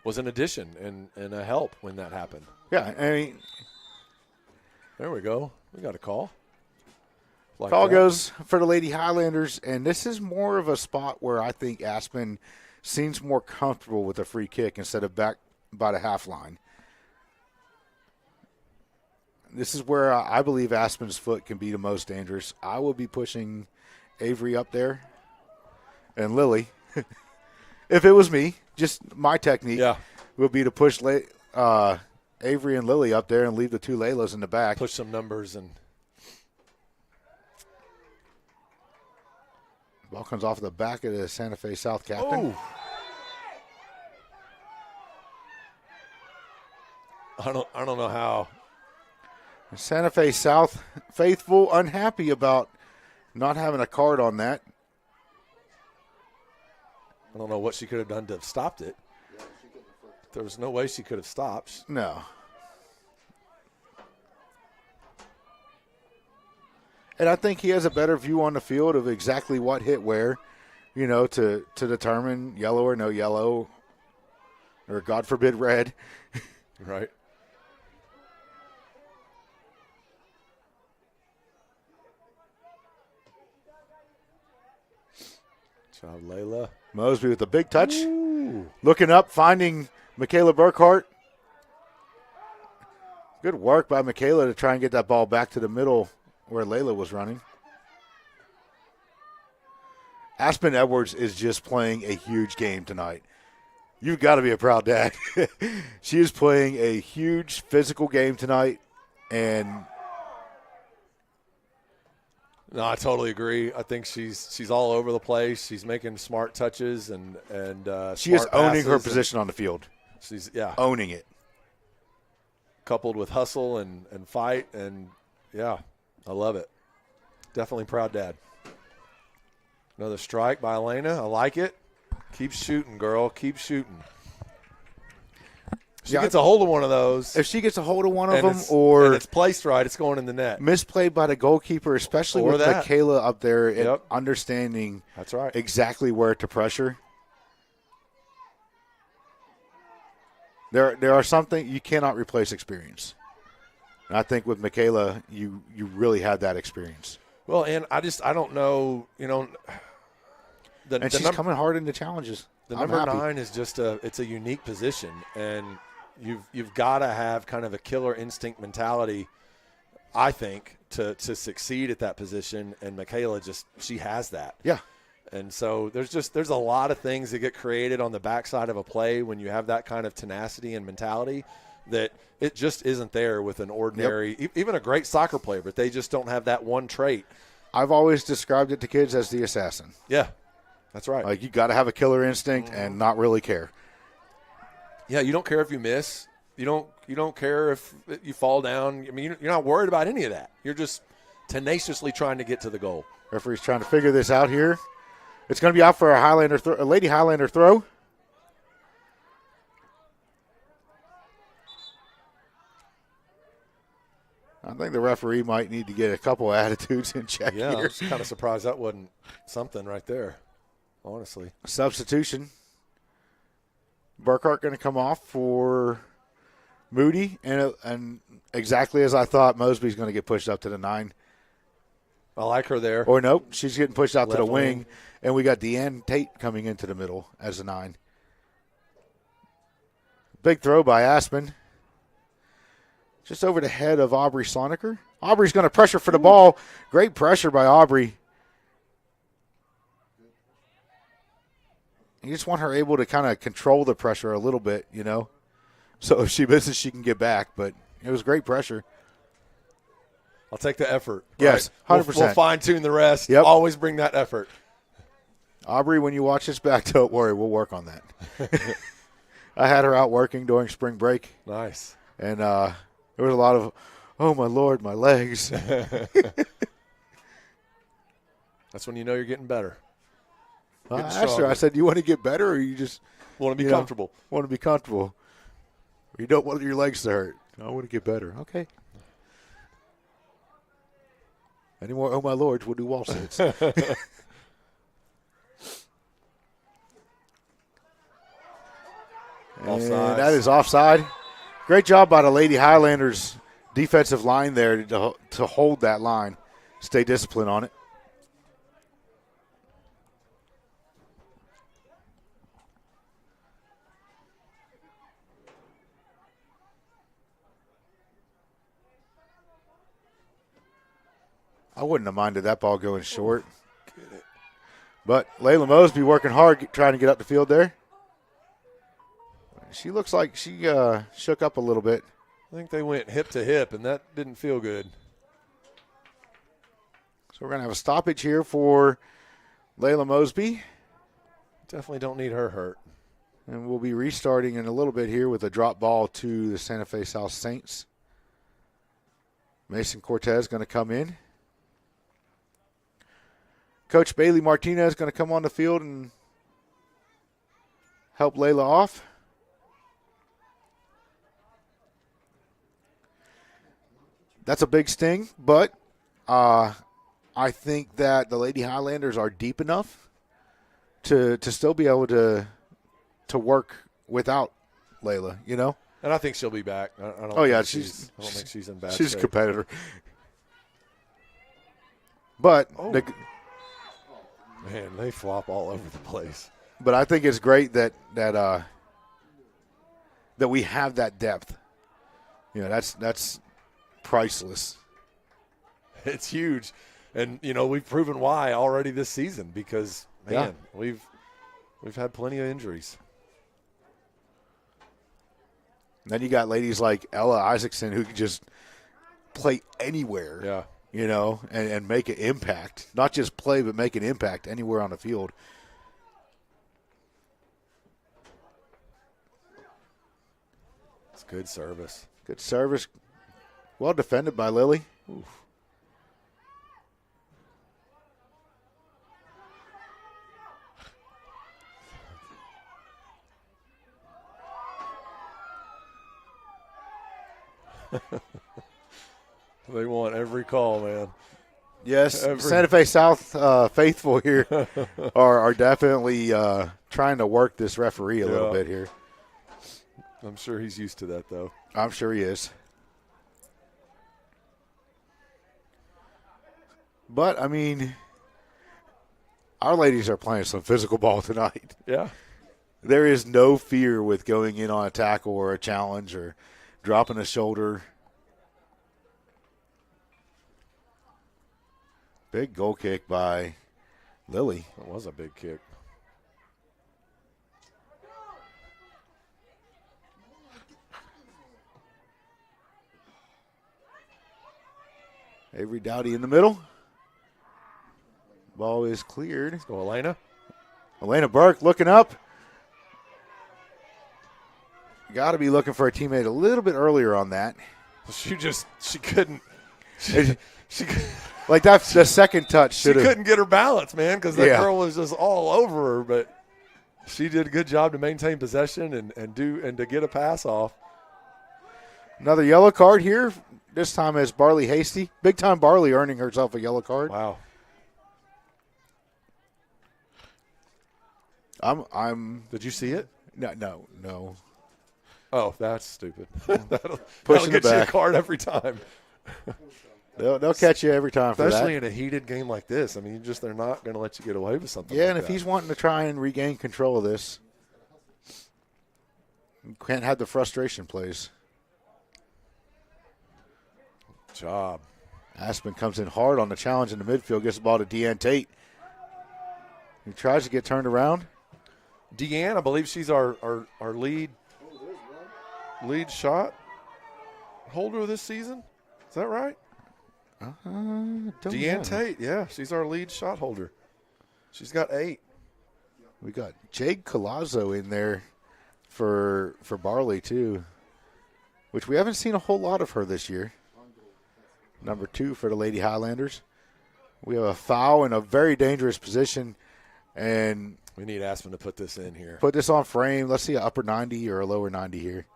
addition and a help when that happened. Yeah, I mean, there we go. We got a call. Call goes for the Lady Highlanders, and this is more of a spot where I think Aspen seems more comfortable with a free kick instead of back by the half line. This is where I believe Aspen's foot can be the most dangerous. I will be pushing Avery up there and Lily. If it was me, just my technique would be to push Avery and Lily up there and leave the two Laylas in the back. Push some numbers. And ball comes off the back of the Santa Fe South captain. I don't know how. Santa Fe South faithful unhappy about not having a card on that. I don't know what she could have done to have stopped it. There was no way she could have stopped. No. And I think he has a better view on the field of exactly what hit where, to determine yellow or no yellow, or God forbid red. Right. Job, Layla. Mosby with a big touch. Ooh. Looking up, finding Michaela Burkhart. Good work by Michaela to try and get that ball back to the middle where Layla was running. Aspen Edwards is just playing a huge game tonight. You've got to be a proud dad. She is playing a huge physical game tonight, and no, I totally agree. I think she's all over the place. She's making smart touches and she is owning her passes, position on the field. She's owning it, coupled with hustle and fight, and I love it. Definitely proud dad. Another strike by Elena. I like it. Keep shooting, girl. Keep shooting. She gets a hold of one of those. If she gets a hold of one of and them, or it's placed right, it's going in the net. Misplayed by the goalkeeper, especially Or with that. Michaela up there and understanding That's right. exactly where to pressure. There are some things you cannot replace experience. And I think with Michaela, you really had that experience. Well, and I don't know, And she's coming hard into challenges. The I'm number happy. 9 is just it's a unique position, and you've got to have kind of a killer instinct mentality, I think, to succeed at that position. And Michaela she has that. Yeah. And so there's a lot of things that get created on the backside of a play when you have that kind of tenacity and mentality that it just isn't there with an ordinary, even a great soccer player, but they just don't have that one trait. I've always described it to kids as the assassin. Yeah, that's right. Like, you got to have a killer instinct and not really care. Yeah, you don't care if you miss. You don't care if you fall down. I mean, you're not worried about any of that. You're just tenaciously trying to get to the goal. Referee's trying to figure this out here. It's going to be out for a Lady Highlander throw. I think the referee might need to get a couple attitudes in check Yeah, here. I'm just kind of surprised that wasn't something right there, honestly. Substitution. Burkhart going to come off for Moody, and exactly as I thought, Mosby's going to get pushed up to the 9. I like her there. Or nope, she's getting pushed out to the Left wing, wing. and we got Deanne Tate coming into the middle as a 9. Big throw by Aspen. Just over the head of Aubrey Soniker. Aubrey's going to pressure for the ball. Great pressure by Aubrey. You just want her able to kind of control the pressure a little bit, So if she misses, she can get back. But it was great pressure. I'll take the effort. Yes, right? 100%. We'll fine-tune the rest. Yep. Always bring that effort. Aubrey, when you watch this back, don't worry. We'll work on that. I had her out working during spring break. Nice. And there was a lot of, oh, my Lord, my legs. That's when you know you're getting better. I Getting asked her, stronger. I said, you want to get better or you just Want to be comfortable. Want to be comfortable. Or you don't want your legs to hurt. I want to get better. Okay. Any more, oh, my Lord, we'll do wall sits. Offside. That is offside. Great job by the Lady Highlanders defensive line there to hold that line. Stay disciplined on it. I wouldn't have minded that ball going short. But Layla Mosby working hard trying to get up the field there. She looks like she shook up a little bit. I think they went hip to hip, and that didn't feel good. So we're going to have a stoppage here for Layla Mosby. Definitely don't need her hurt. And we'll be restarting in a little bit here with a drop ball to the Santa Fe South Saints. Mason Cortez going to come in. Coach Bailey Martinez going to come on the field and help Layla off. That's a big sting, but I think that the Lady Highlanders are deep enough to still be able to work without Layla, you know? And I think she'll be back. I don't Oh, yeah, think I don't think she's in bad she's shape. a competitor. But Man, they flop all over the place. But I think it's great that we have that depth. You know, that's priceless. It's huge. And, you know, we've proven why already this season because, man, we've had plenty of injuries. And then you got ladies like Ella Isaacson who can just play anywhere. Yeah. You know, and make an impact. Not just play, but make an impact anywhere on the field. It's good service. Good service. Well defended by Lily. Oof. They want every call, man. Yes, Santa Fe South faithful here are definitely trying to work this referee a little bit here. I'm sure he's used to that, though. I'm sure he is. But, I mean, our ladies are playing some physical ball tonight. Yeah. There is no fear with going in on a tackle or a challenge or dropping a shoulder. Big goal kick by Lily. That was a big kick. Avery Dowdy in the middle. Ball is cleared. Let's go, Elena. Elena Burke looking up. Got to be looking for a teammate a little bit earlier on that. She couldn't. She like that's the second touch. She couldn't get her balance, man, because that girl was just all over her. But she did a good job to maintain possession and to get a pass off. Another yellow card here. This time as Barley Hasty. Big time Barley earning herself a yellow card. Wow. Did you see it? No. Oh, that's stupid. that'll Pushing get it you a back. card every time. They'll catch you every time for that. Especially in a heated game like this. I mean, they're not going to let you get away with something Yeah, like and if that. he's wanting to try and regain control of this, you can't have the frustration plays. Job. Aspen comes in hard on the challenge in the midfield, gets the ball to Deanne Tate. He tries to get turned around. Deanne, I believe she's our lead shot holder this season. Is that right? Deanne Tate, yeah, she's our lead shot holder. She's got 8. We got Jade Colazzo in there for Barley too, which we haven't seen a whole lot of her this year. Number 2 for the Lady Highlanders. We have a foul in a very dangerous position, and we need Aspen to put this in here. Put this on frame. Let's see an upper 90 or a lower 90 here.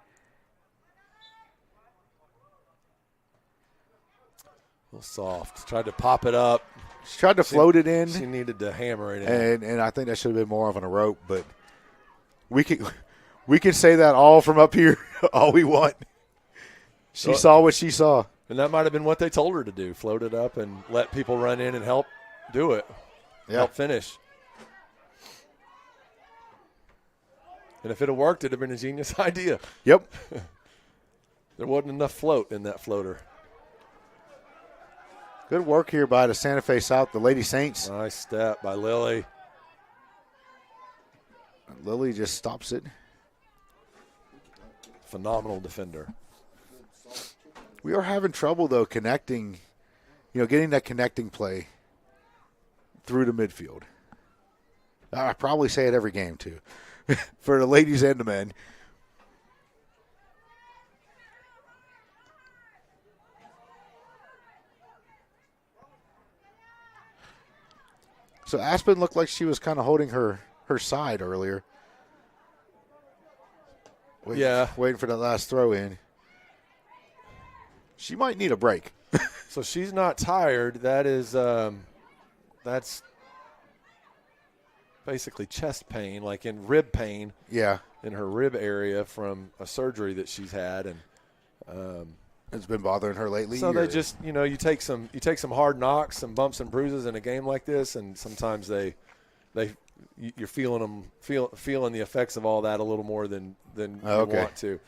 A little soft. Tried to pop it up. She tried to float it in. She needed to hammer it in. And I think that should have been more of a rope, but we can say that all from up here, all we want. She saw what she saw. And that might have been what they told her to do, float it up and let people run in and help do it, help finish. And if it had worked, it would have been a genius idea. Yep. There wasn't enough float in that floater. Good work here by the Santa Fe South, the Lady Saints. Nice step by Lily. Lily just stops it. Phenomenal defender. We are having trouble, though, connecting, getting that connecting play through the midfield. I probably say it every game, too, for the ladies and the men. So Aspen looked like she was kind of holding her side earlier. Waiting for that last throw in. She might need a break. So she's not tired. That is that's basically chest pain, like in rib pain. Yeah. In her rib area from a surgery that she's had, and it's been bothering her lately. So they just, you take some hard knocks, some bumps and bruises in a game like this, and sometimes you're feeling the effects of all that a little more than you want to.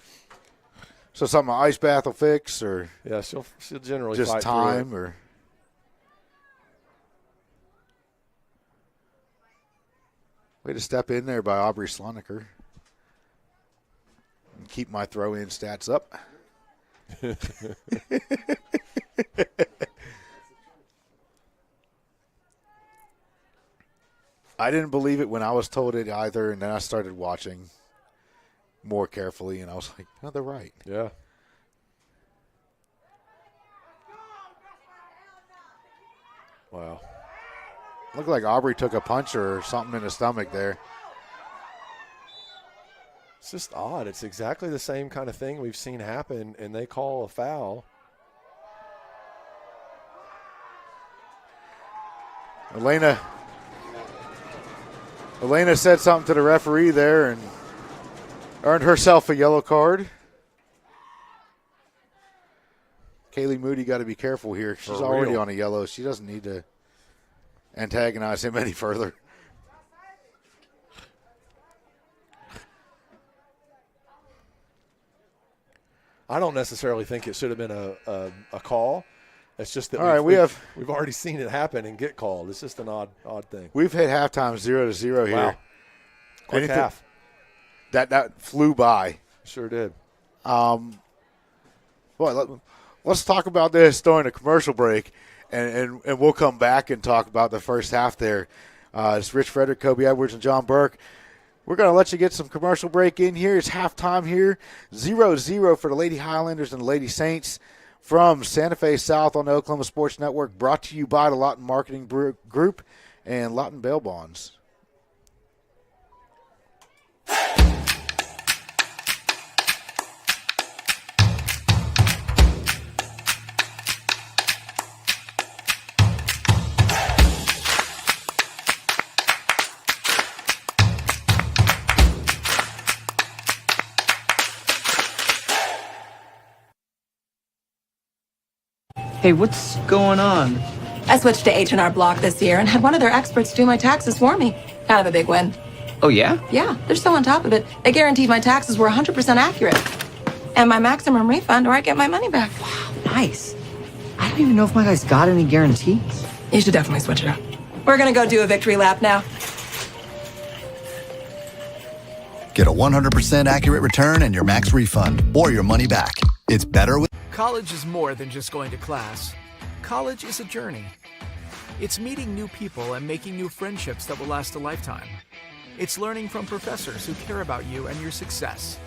So something an ice bath will fix, or yeah, she'll generally just fight time, through it. or way to step in there by Aubrey Slonaker and keep my throw-in stats up. I didn't believe it when I was told it either, and then I started watching more carefully, and I was like, "Oh, they're right." Yeah. Wow. Looked like Aubrey took a punch or something in the stomach there. It's just odd. It's exactly the same kind of thing we've seen happen, and they call a foul. Elena said something to the referee there and earned herself a yellow card. Kaylee Moody got to be careful here. She's already on a yellow. She doesn't need to antagonize him any further. I don't necessarily think it should have been a call. It's just that we've already seen it happen and get called. It's just an odd thing. We've hit halftime 0-0 here. Wow. Quick half. That flew by. Sure did. Let's talk about this during the commercial break, and we'll come back and talk about the first half there. It's Rich Frederick, Kobe Edwards, and John Burke. We're going to let you get some commercial break in here. It's halftime here. 0-0 for the Lady Highlanders and the Lady Saints from Santa Fe South on the Oklahoma Sports Network, brought to you by the Lawton Marketing Group and Lawton Bail Bonds. Hey, what's going on? I switched to H&R Block this year and had one of their experts do my taxes for me. Kind of a big win. Oh, yeah? Yeah, they're so on top of it. They guaranteed my taxes were 100% accurate. And my maximum refund, or I get my money back. Wow, nice. I don't even know if my guy's got any guarantees. You should definitely switch it up. We're going to go do a victory lap now. Get a 100% accurate return and your max refund or your money back. It's better with... College is more than just going to class. College is a journey. It's meeting new people and making new friendships that will last a lifetime. It's learning from professors who care about you and your success.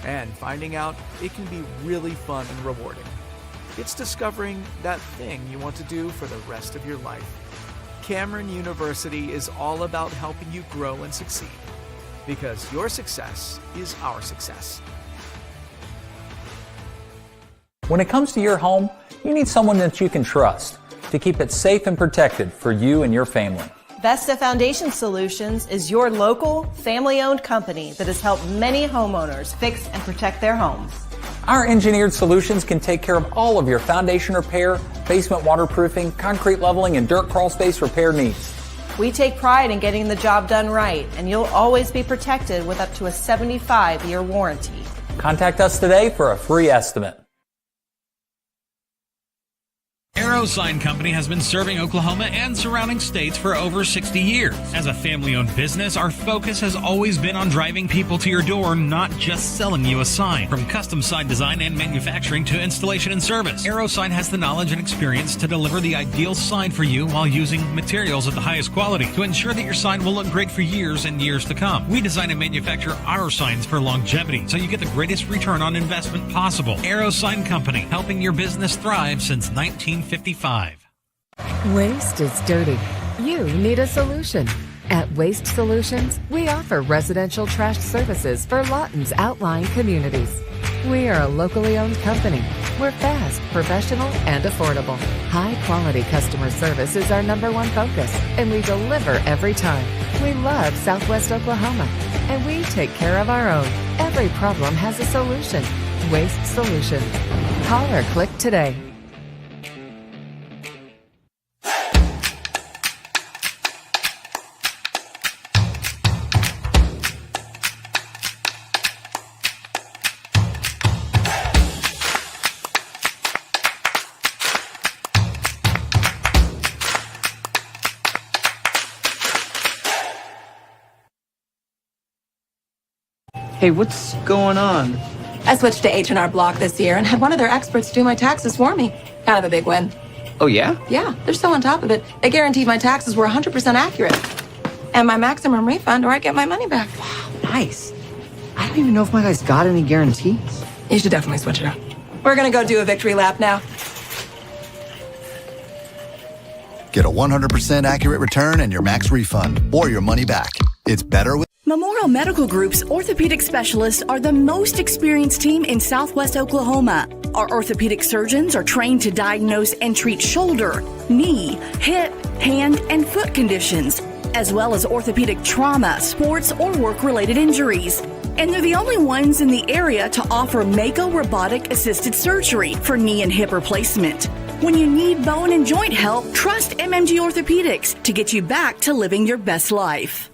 And finding out it can be really fun and rewarding. It's discovering that thing you want to do for the rest of your life. Cameron University is all about helping you grow and succeed. Because your success is our success. When it comes to your home, you need someone that you can trust to keep it safe and protected for you and your family. Vesta Foundation Solutions is your local, family-owned company that has helped many homeowners fix and protect their homes. Our engineered solutions can take care of all of your foundation repair, basement waterproofing, concrete leveling, and dirt crawl space repair needs. We take pride in getting the job done right, and you'll always be protected with up to a 75-year warranty. Contact us today for a free estimate. Arrow Sign Company has been serving Oklahoma and surrounding states for over 60 years. As a family-owned business, our focus has always been on driving people to your door, not just selling you a sign. From custom sign design and manufacturing to installation and service, Arrow Sign has the knowledge and experience to deliver the ideal sign for you while using materials at the highest quality to ensure that your sign will look great for years and years to come. We design and manufacture our signs for longevity, so you get the greatest return on investment possible. Arrow Sign Company, helping your business thrive since 1955. Waste is dirty. You need a solution. At Waste Solutions, we offer residential trash services for Lawton's outlying communities. We are a locally owned company. We're fast, professional, and affordable. High-quality customer service is our #1 focus, and we deliver every time. We love Southwest Oklahoma, and we take care of our own. Every problem has a solution. Waste Solutions. Call or click today. Hey, what's going on? I switched to H&R Block this year and had one of their experts do my taxes for me. Kind of a big win. Oh, yeah? Yeah, they're so on top of it. They guaranteed my taxes were 100% accurate. And my maximum refund or I get my money back. Wow, nice. I don't even know if my guys got any guarantees. You should definitely switch it up. We're gonna go do a victory lap now. Get a 100% accurate return and your max refund or your money back. It's better with Memorial Medical Group's orthopedic specialists are the most experienced team in Southwest Oklahoma. Our orthopedic surgeons are trained to diagnose and treat shoulder, knee, hip, hand, and foot conditions, as well as orthopedic trauma, sports, or work-related injuries. And they're the only ones in the area to offer Mako robotic-assisted surgery for knee and hip replacement. When you need bone and joint help, trust MMG Orthopedics to get you back to living your best life.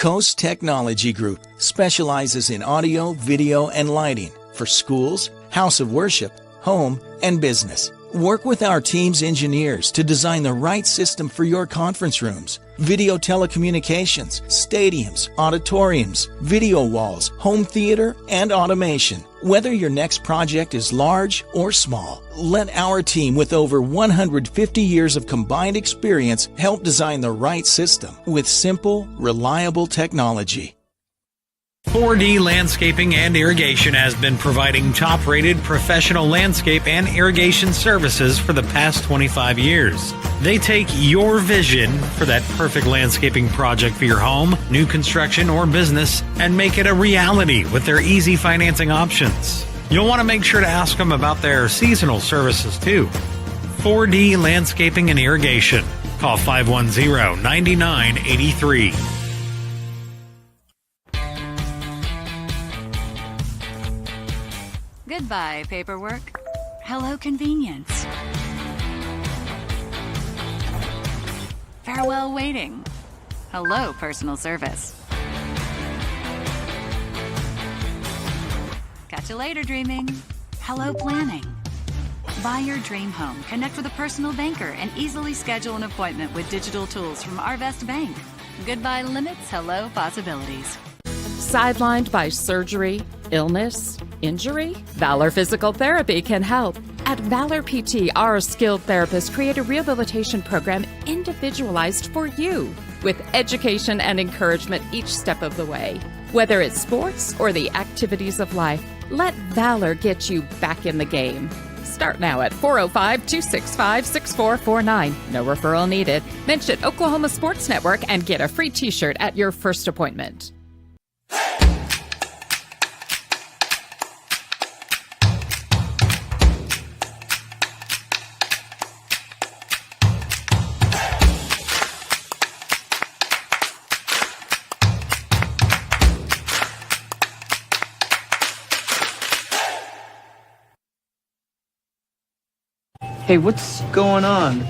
Coast Technology Group specializes in audio, video, and lighting for schools, house of worship, home, and business. Work with our team's engineers to design the right system for your conference rooms, video telecommunications, stadiums, auditoriums, video walls, home theater, and automation. Whether your next project is large or small, let our team with over 150 years of combined experience help design the right system with simple, reliable technology. 4D Landscaping and Irrigation has been providing top-rated professional landscape and irrigation services for the past 25 years. They take your vision for that perfect landscaping project for your home, new construction, or business and make it a reality with their easy financing options. You'll want to make sure to ask them about their seasonal services too. 4D Landscaping and Irrigation. Call 510-9983. Goodbye, paperwork. Hello, convenience. Farewell, waiting. Hello, personal service. Catch you later, dreaming. Hello, planning. Buy your dream home. Connect with a personal banker and easily schedule an appointment with digital tools from Arvest Bank. Goodbye, limits. Hello, possibilities. Sidelined by surgery, illness, injury? Valor Physical Therapy can help. At Valor PT, our skilled therapists create a rehabilitation program individualized for you, with education and encouragement each step of the way. Whether it's sports or the activities of life, let Valor get you back in the game. Start now at 405-265-6449. No referral needed. Mention Oklahoma Sports Network and get a free t-shirt at your first appointment. Hey, what's going on?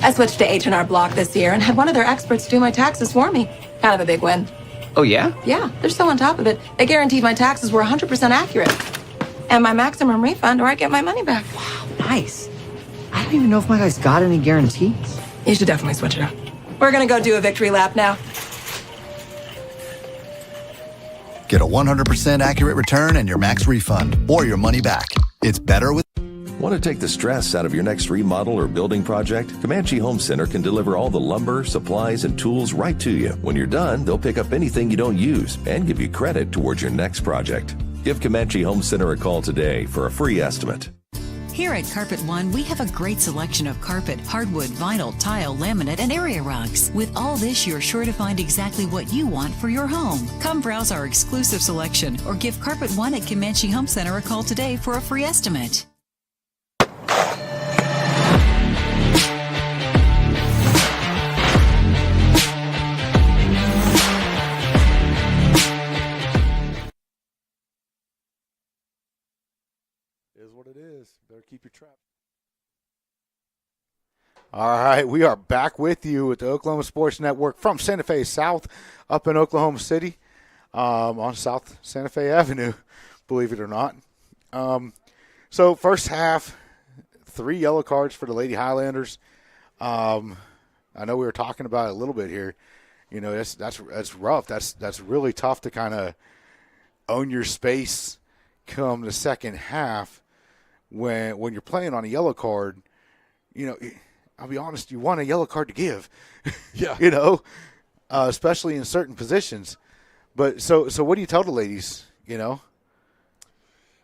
I switched to H&R Block this year and had one of their experts do my taxes for me. Kind of a big win. Oh, yeah? Yeah, they're so on top of it. They guaranteed my taxes were 100% accurate. And my maximum refund or I get my money back. Wow, nice. I don't even know if my guys got any guarantees. You should definitely switch it up. We're gonna go do a victory lap now. Get a 100% accurate return and your max refund or your money back. It's better with Want to take the stress out of your next remodel or building project? Comanche Home Center can deliver all the lumber, supplies, and tools right to you. When you're done, they'll pick up anything you don't use and give you credit towards your next project. Give Comanche Home Center a call today for a free estimate. Here at Carpet One, we have a great selection of carpet, hardwood, vinyl, tile, laminate, and area rugs. With all this, you're sure to find exactly what you want for your home. Come browse our exclusive selection or give Carpet One at Comanche Home Center a call today for a free estimate. Is what it is. Better keep your trap. All right, we are back with you at the Oklahoma Sports Network from Santa Fe South up in Oklahoma City on South Santa Fe Avenue, believe it or not. So first half, 3 yellow cards for the Lady Highlanders. I know we were talking about it a little bit here. You know, that's rough. That's really tough to kind of own your space come the second half when you're playing on a yellow card. You know, I'll be honest, you want a yellow card to give. Yeah. You know, especially in certain positions. But so what do you tell the ladies, you know?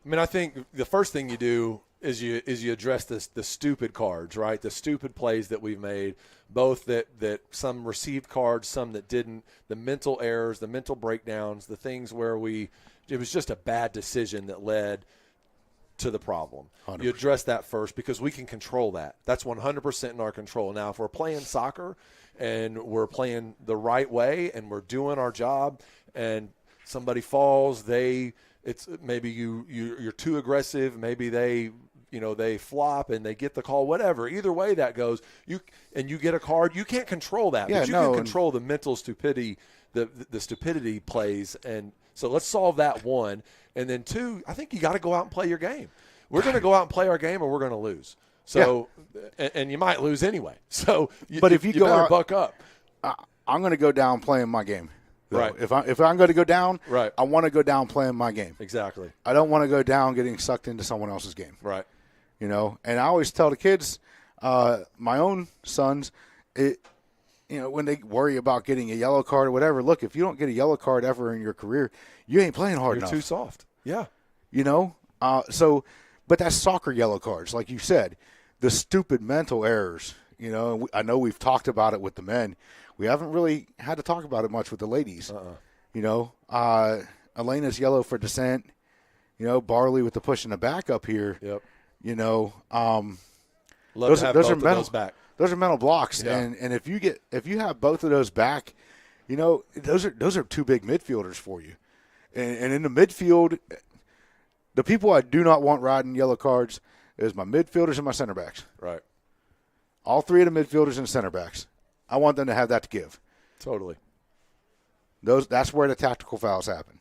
I mean, I think the first thing you do is you address the stupid cards, right? The stupid plays that we've made, both that some received cards, some that didn't, the mental errors, the mental breakdowns, the things where it was just a bad decision that led to the problem. 100%. You address that first because we can control that. That's 100% in our control. Now, if we're playing soccer and we're playing the right way and we're doing our job and somebody falls, it's maybe you're too aggressive, maybe they flop and they get the call, whatever. Either way that goes, you get a card, you can't control that. Yeah, but you can control the mental stupidity, the stupidity plays. And so let's solve that one. And then 2, I think you got to go out and play your game. We're going to go out and play our game or we're going to lose. So, and you might lose anyway. So, if you go better out, buck up. I'm going to go down playing my game. Though. Right. If I'm going to go down, right, I want to go down playing my game. Exactly. I don't want to go down getting sucked into someone else's game. Right. You know, and I always tell the kids, my own sons, when they worry about getting a yellow card or whatever, look, if you don't get a yellow card ever in your career, you ain't playing hard enough. You're too soft. Yeah. You know? But that's soccer yellow cards, like you said. The stupid mental errors, you know. I know we've talked about it with the men. We haven't really had to talk about it much with the ladies. You know, Elena's yellow for dissent. You know, Barley with the push in the back up here. Yep. You know, those are mental back. Those are mental blocks, Yeah. and if you have both of those back, you know those are 2 big midfielders for you, and in the midfield, the people I do not want riding yellow cards is my midfielders and my center backs. Right. All 3 of the midfielders and center backs. I want them to have that to give. Totally. That's where the tactical fouls happen.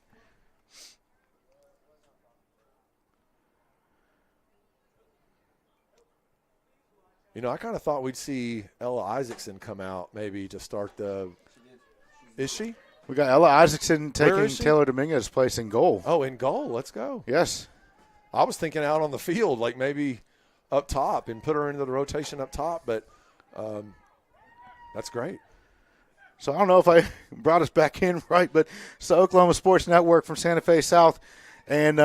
You know, I kind of thought we'd see Ella Isaacson come out maybe to start the – is she? We got Ella Isaacson taking Taylor Dominguez's place in goal. Oh, in goal. Let's go. Yes. I was thinking out on the field, like maybe up top and put her into the rotation up top, but that's great. So I don't know if I brought us back in right, but it's the Oklahoma Sports Network from Santa Fe South, and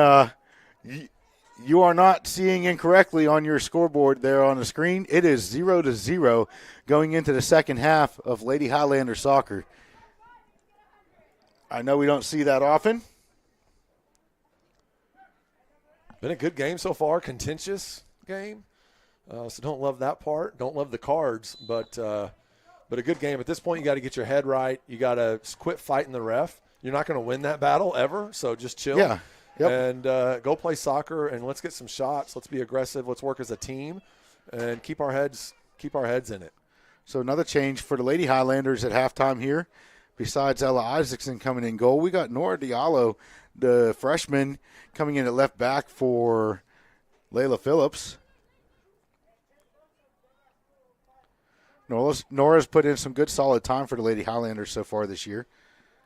you are not seeing incorrectly on your scoreboard there on the screen. It is 0-0 going into the second half of Lady Highlander soccer. I know we don't see that often. Been a good game so far, contentious game. So don't love that part. Don't love the cards, but a good game. At this point, you got to get your head right. You got to quit fighting the ref. You're not going to win that battle ever, so just chill. Yeah. Yep. And go play soccer, and let's get some shots. Let's be aggressive. Let's work as a team, and keep our heads in it. So another change for the Lady Highlanders at halftime here. Besides Ella Isaacson coming in goal, we got Nora Diallo, the freshman, coming in at left back for Layla Phillips. Nora's put in some good solid time for the Lady Highlanders so far this year.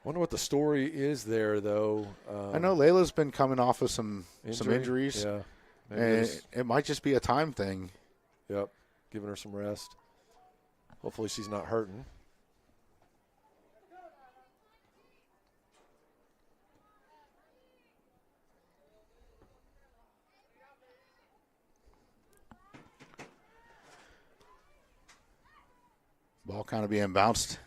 Wonder what the story is there, though. I know Layla's been coming off of some injuries. Yeah. And it might just be a time thing. Yep. Giving her some rest. Hopefully she's not hurting. Ball kind of being bounced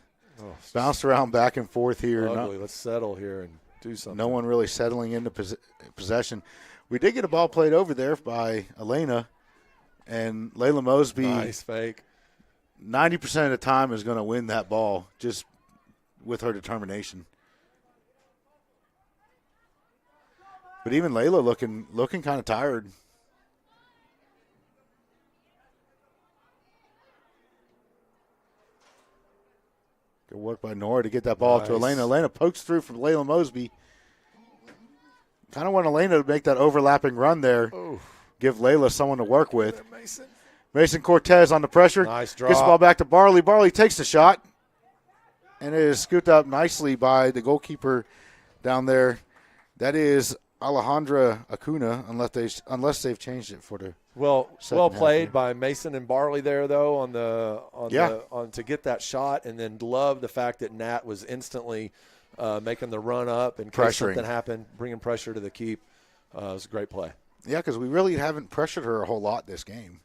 around back and forth here. Ugly. Let's settle here and do something. No one really settling into possession. We did get a ball played over there by Elena, and Layla Mosby. Nice fake. 90% of the time is going to win that ball just with her determination. But even Layla looking kind of tired. Good work by Nora to get that ball to Elena. Elena pokes through from Layla Mosby. Kind of want Elena to make that overlapping run there. Ooh. Give Layla someone to work with. Mason Cortez on the pressure. Nice draw. Gets the ball back to Barley. Barley takes the shot. And it is scooped up nicely by the goalkeeper down there. That is Alejandra Acuna, unless they've changed it for the well second played half. by Mason and Barley there though on to get that shot, and then love the fact that Nat was instantly making the run up in case something happened, bringing pressure to the keep. It was a great play. Yeah, because we really haven't pressured her a whole lot this game.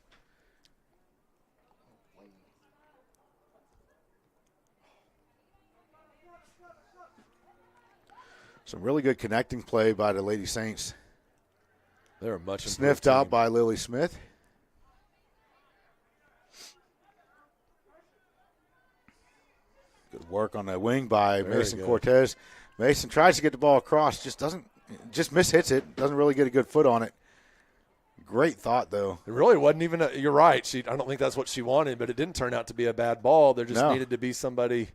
Some really good connecting play by the Lady Saints. They're much sniffed out by Lily Smith. Good work on that wing by Mason Cortez. Mason tries to get the ball across, just mishits it. Doesn't really get a good foot on it. Great thought, though. It really wasn't even you're right. I don't think that's what she wanted, but it didn't turn out to be a bad ball. There just needed to be somebody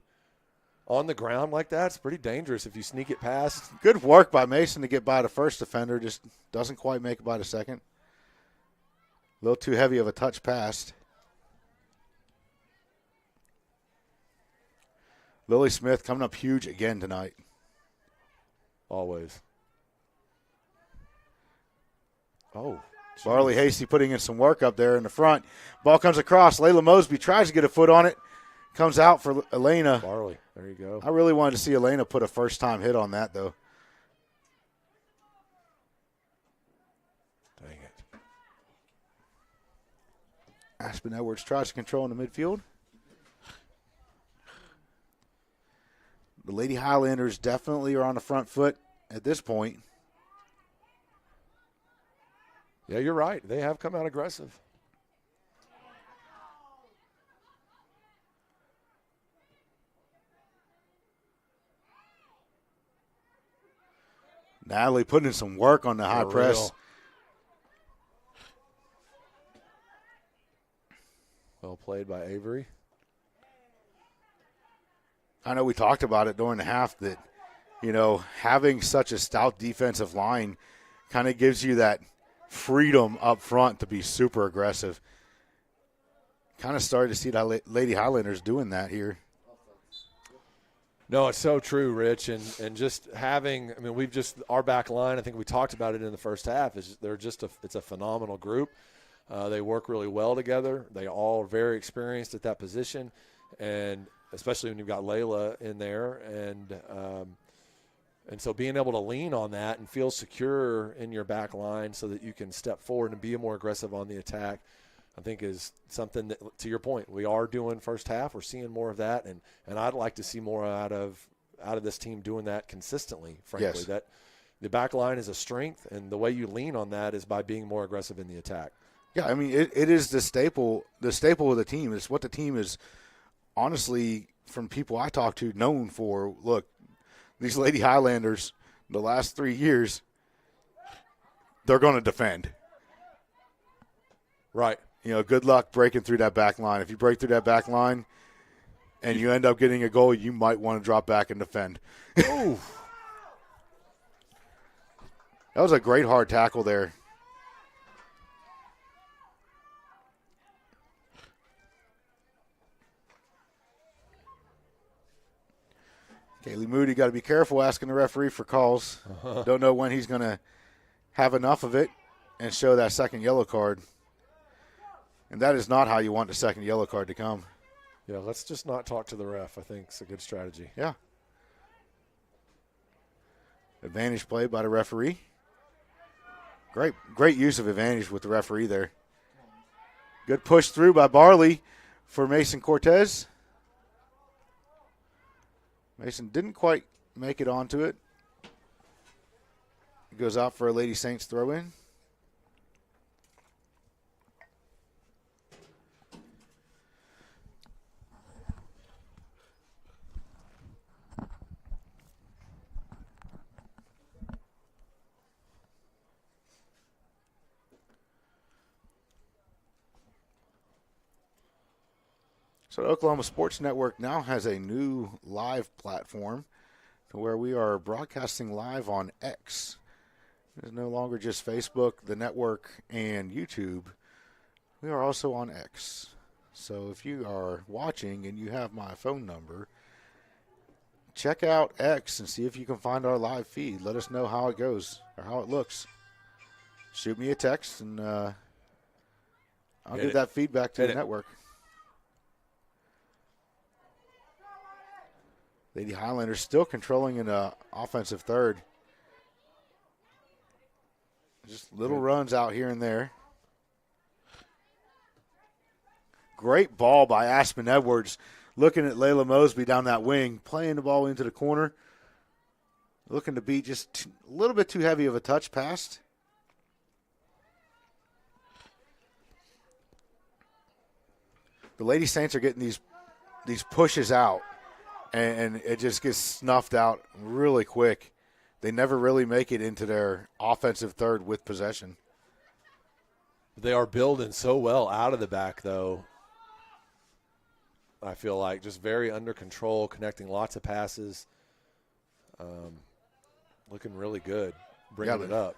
on the ground like that. It's pretty dangerous if you sneak it past. Good work by Mason to get by the first defender. Just doesn't quite make it by the second. A little too heavy of a touch pass. Lily Smith coming up huge again tonight. Always. Oh. Barley Hasty putting in some work up there in the front. Ball comes across. Layla Mosby tries to get a foot on it. Comes out for Elena. Barley. There you go. I really wanted to see Elena put a first-time hit on that, though. Dang it. Aspen Edwards tries to control in the midfield. The Lady Highlanders definitely are on the front foot at this point. Yeah, you're right. They have come out aggressive. Natalie putting in some work on the high press. Well played by Avery. I know we talked about it during the half that, having such a stout defensive line kind of gives you that freedom up front to be super aggressive. Kind of started to see the Lady Highlanders doing that here. No, it's so true, Rich, and just having, our back line, I think we talked about it in the first half, it's a phenomenal group. They work really well together. They all are very experienced at that position, and especially when you've got Layla in there, and so being able to lean on that and feel secure in your back line so that you can step forward and be more aggressive on the attack, I think is something that, to your point, we are doing first half. We're seeing more of that, and I'd like to see more out of this team doing that consistently, frankly. Yes. That the back line is a strength, and the way you lean on that is by being more aggressive in the attack. Yeah, it is the staple of the team. It's what the team is, honestly, from people I talk to, known for. Look, these Lady Highlanders, the last 3 years, they're going to defend. Right. Good luck breaking through that back line. If you break through that back line and you end up getting a goal, you might want to drop back and defend. Ooh. That was a great hard tackle there. Kaylee Moody got to be careful asking the referee for calls. Don't know when he's going to have enough of it and show that second yellow card. And that is not how you want the second yellow card to come. Yeah, let's just not talk to the ref. I think it's a good strategy. Yeah. Advantage play by the referee. Great use of advantage with the referee there. Good push through by Barley for Mason Cortez. Mason didn't quite make it onto it. It goes out for a Lady Saints throw in. So Oklahoma Sports Network now has a new live platform to where we are broadcasting live on X. It's no longer just Facebook, the network, and YouTube. We are also on X. So if you are watching and you have my phone number, check out X and see if you can find our live feed. Let us know how it goes or how it looks. Shoot me a text and I'll give that feedback to the network. Lady Highlanders still controlling in the offensive third. Just little runs out here and there. Great ball by Aspen Edwards. Looking at Layla Mosby down that wing, playing the ball into the corner. Looking to be just a little bit too heavy of a touch pass. The Lady Saints are getting these pushes out. And it just gets snuffed out really quick. They never really make it into their offensive third with possession. They are building so well out of the back, though. I feel like just very under control, connecting lots of passes. Looking really good, bringing it up.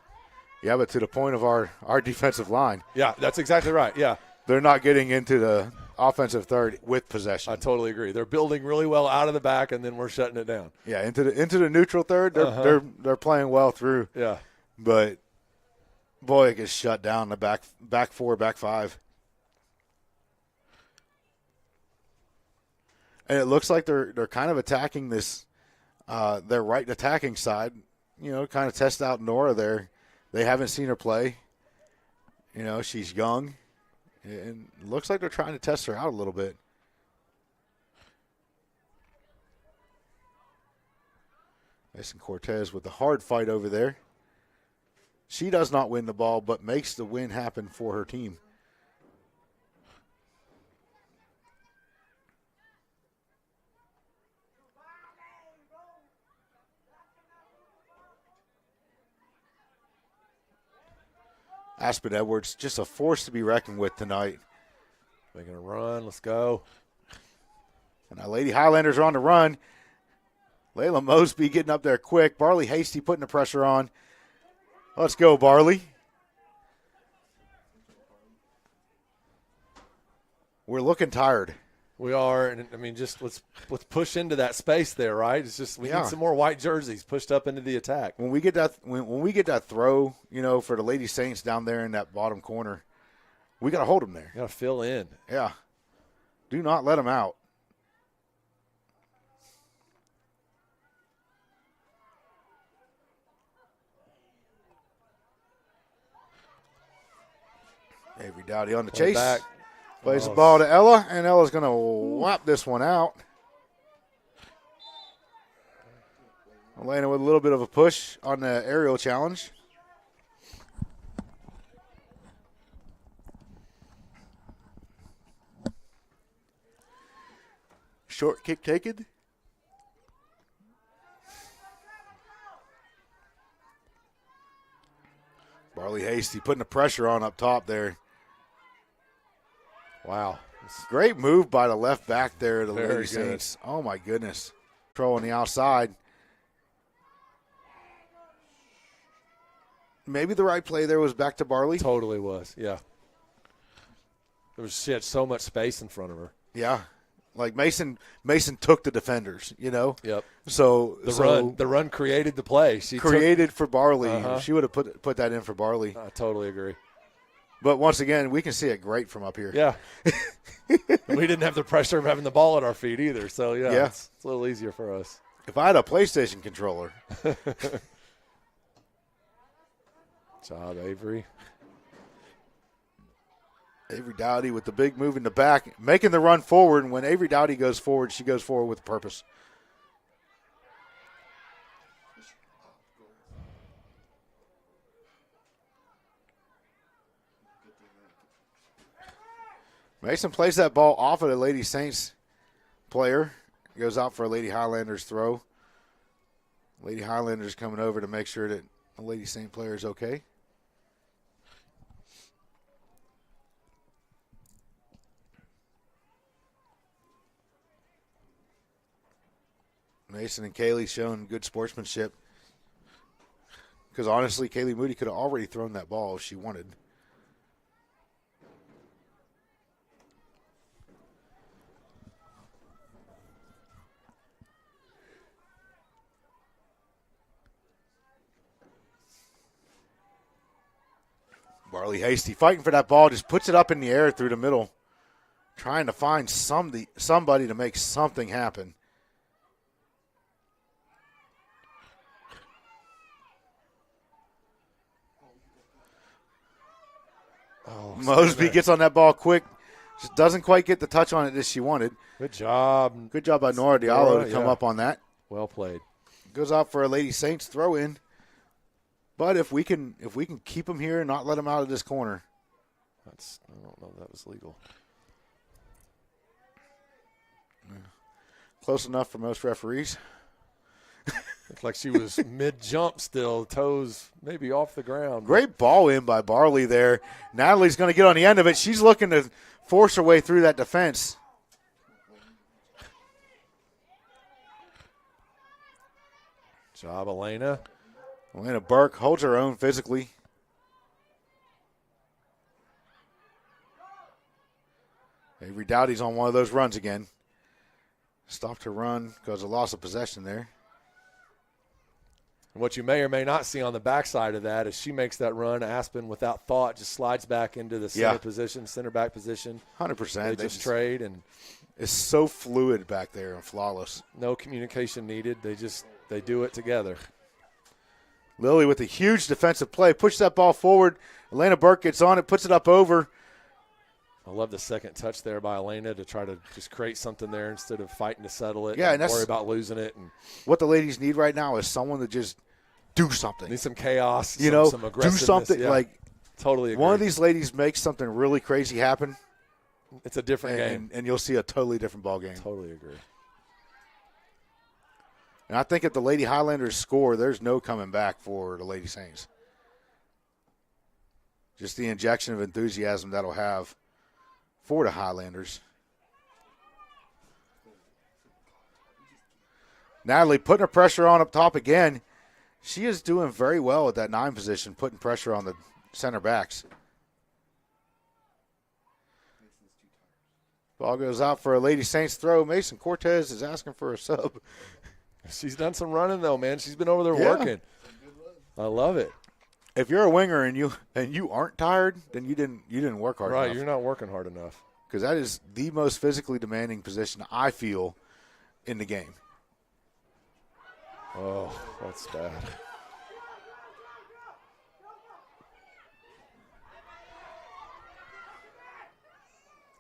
Yeah, but to the point of our defensive line. Yeah, that's exactly right, yeah. They're not getting into the offensive third with possession. I totally agree. They're building really well out of the back, and then we're shutting it down. Yeah, into the neutral third, they're playing well through. Yeah, but boy, it gets shut down the back four, back five, and it looks like they're kind of attacking this. Their right attacking side, kind of test out Nora there. They haven't seen her play. She's young. And it looks like they're trying to test her out a little bit. Mason Cortez with the hard fight over there. She does not win the ball, but makes the win happen for her team. Aspen Edwards, just a force to be reckoned with tonight. Making a run. Let's go. And our Lady Highlanders are on the run. Layla Mosby getting up there quick. Barley Hasty putting the pressure on. Let's go, Barley. We're looking tired. We are, and I mean, just let's push into that space there, right? It's just we need some more white jerseys pushed up into the attack. When we get that when we get that throw, for the Lady Saints down there in that bottom corner, we got to hold them there. You got to fill in. Yeah. Do not let them out. Avery Dowdy on the chase. Back. Plays the ball to Ella, and Ella's going to whop this one out. Elena with a little bit of a push on the aerial challenge. Short kick taken. Barley Hasty putting the pressure on up top there. Wow. Great move by the left back there, the Very Lady good. Saints. Oh, my goodness. Control on the outside. Maybe the right play there was back to Barley. Totally was, yeah. She had so much space in front of her. Yeah. Like Mason took the defenders, Yep. So the run created the play. She created for Barley. She would have put that in for Barley. I totally agree. But once again, we can see it great from up here. Yeah. We didn't have the pressure of having the ball at our feet either. So, yeah. It's a little easier for us. If I had a PlayStation controller. Job, Avery. Avery Dowdy with the big move in the back, making the run forward. And when Avery Dowdy goes forward, she goes forward with purpose. Mason plays that ball off of the Lady Saints player. Goes out for a Lady Highlanders throw. Lady Highlanders coming over to make sure that the Lady Saint player is okay. Mason and Kaylee showing good sportsmanship. Because honestly, Kaylee Moody could have already thrown that ball if she wanted. Barley Hasty fighting for that ball, just puts it up in the air through the middle, trying to find somebody to make something happen. Oh, Mosby gets on that ball quick. Just doesn't quite get the touch on it that she wanted. Good job. Good job by Nora Diallo to come up on that. Well played. Goes out for a Lady Saints throw in. But if we can keep them here and not let them out of this corner. I don't know if that was legal. Close enough for most referees. Looked like she was mid-jump still, toes maybe off the ground. Great ball in by Barley there. Natalie's going to get on the end of it. She's looking to force her way through that defense. Job, Elena. Elena Burke holds her own physically. Avery Dowdy's on one of those runs again. Stopped her run because of loss of possession there. And what you may or may not see on the backside of that is she makes that run. Aspen, without thought, just slides back into the center position, center back position. 100%. They just trade, and it's so fluid back there and flawless. No communication needed. They do it together. Lily with a huge defensive play, pushes that ball forward. Elena Burke gets on it, puts it up over. I love the second touch there by Elena to try to just create something there instead of fighting to settle it. Yeah, and worry that's about losing it. And what the ladies need right now is someone to just do something. Need some chaos, some do something. Yeah, like totally agree. One of these ladies makes something really crazy happen. It's a different game. And you'll see a totally different ball game. Totally agree. And I think if the Lady Highlanders score, there's no coming back for the Lady Saints. Just the injection of enthusiasm that'll have for the Highlanders. Natalie putting her pressure on up top again. She is doing very well at that 9 position, putting pressure on the center backs. Ball goes out for a Lady Saints throw. Mason Cortez is asking for a sub. She's done some running though, man. She's been over there working. I love it. If you're a winger and you aren't tired, then you didn't work hard enough. Right, you're not working hard enough. Because that is the most physically demanding position I feel in the game. Oh, that's bad.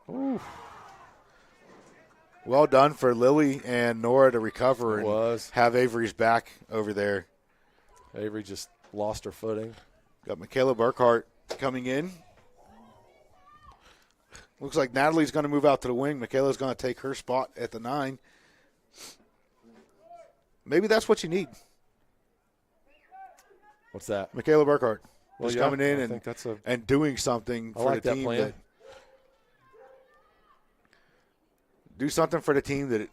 Ooh. Well done for Lily and Nora to recover and have Avery's back over there. Avery just lost her footing. Got Michaela Burkhart coming in. Looks like Natalie's going to move out to the wing. Michaela's going to take her spot at the 9. Maybe that's what you need. What's that? Michaela Burkhart. Well, just coming in and doing something for the team. Plan. Do something for the team that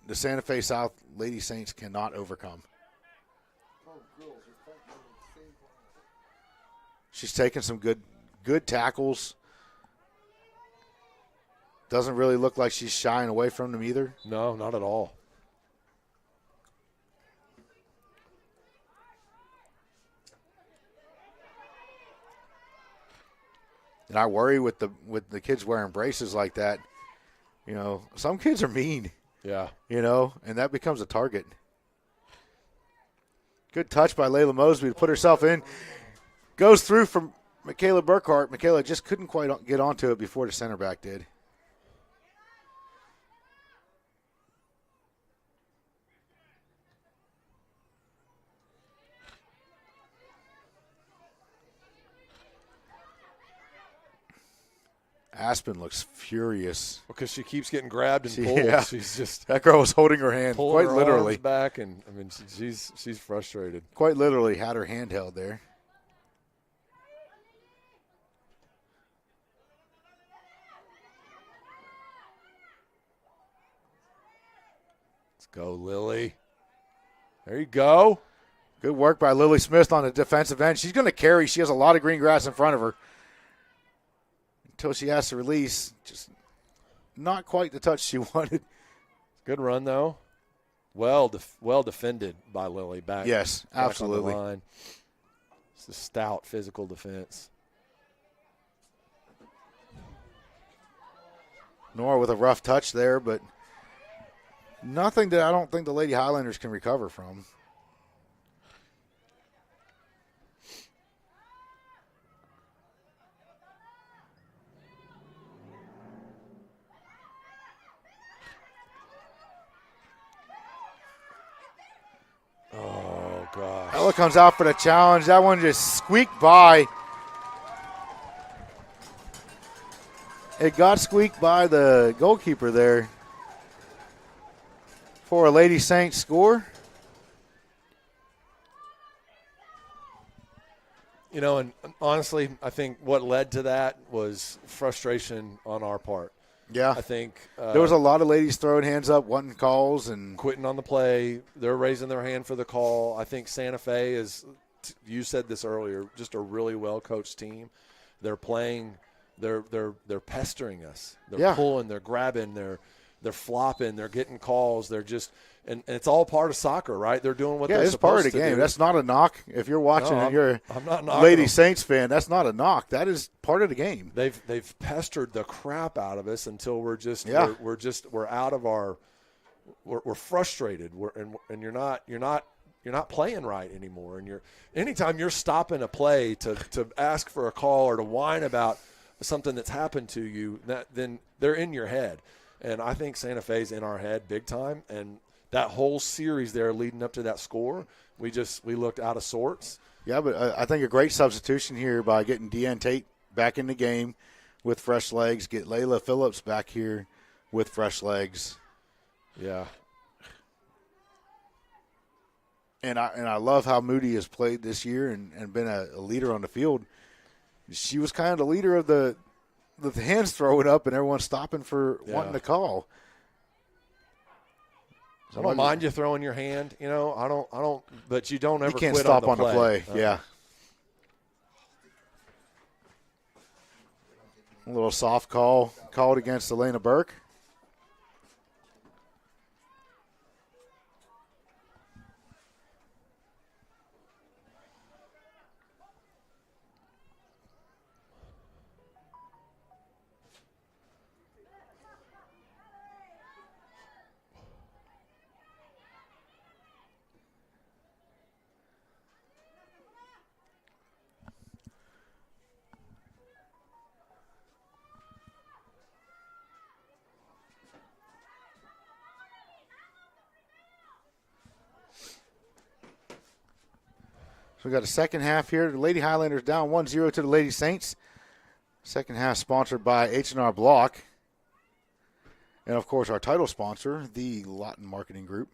the Santa Fe South Lady Saints cannot overcome. She's taking some good tackles. Doesn't really look like she's shying away from them either. No, not at all. And I worry with the kids wearing braces like that. You know, some kids are mean. Yeah. You know, and that becomes a target. Good touch by Layla Mosby to put herself in. Goes through from Michaela Burkhart. Michaela just couldn't quite get onto it before the center back did. Aspen looks furious because she keeps getting grabbed and pulled. Yeah. She's just that girl was holding her hand pulling quite her literally arms back, and I mean she's frustrated. Quite literally had her hand held there. Let's go, Lily. There you go. Good work by Lily Smith on the defensive end. She's going to carry. She has a lot of green grass in front of her until she has to release. Just not quite the touch she wanted. Good run, though. Well defended by Lily. Back. Yes, absolutely. On the line. It's a stout physical defense. Nora with a rough touch there, but nothing that I don't think the Lady Highlanders can recover from. Oh, gosh. Ella comes out for the challenge. That one just squeaked by. It got squeaked by the goalkeeper there for a Lady Saints score. You know, and honestly, I think what led to that was frustration on our part. Yeah. I think there was a lot of ladies throwing hands up, wanting calls, and quitting on the play. They're raising their hand for the call. I think Santa Fe is, you said this earlier, just a really well-coached team. They're playing, they're pestering us. They're pulling, they're grabbing, they're flopping, they're getting calls. They're just, and it's all part of soccer, right? They're doing what they're supposed to do. Yeah, it's part of the game. That's not a knock. If you're watching and you're a Lady Saints fan, that's not a knock. That is part of the game. They've pestered the crap out of us until we're out of our, we're frustrated. And you're not playing right anymore. And anytime you're stopping a play to ask for a call or to whine about something that's happened to you, then they're in your head. And I think Santa Fe's in our head big time. And that whole series there leading up to that score, we looked out of sorts. Yeah, but I think a great substitution here by getting Deanne Tate back in the game with fresh legs, get Layla Phillips back here with fresh legs. Yeah. And I love how Moody has played this year and been a leader on the field. She was kind of the leader of the hands throwing up and everyone stopping for wanting to call. I don't mind you throwing your hand, I don't. But you don't ever. You can't quit stop on the play. Yeah. A little soft call called against Elena Burke. So we got a second half here. The Lady Highlanders down 1-0 to the Lady Saints. Second half sponsored by H&R Block. And, of course, our title sponsor, the Lawton Marketing Group.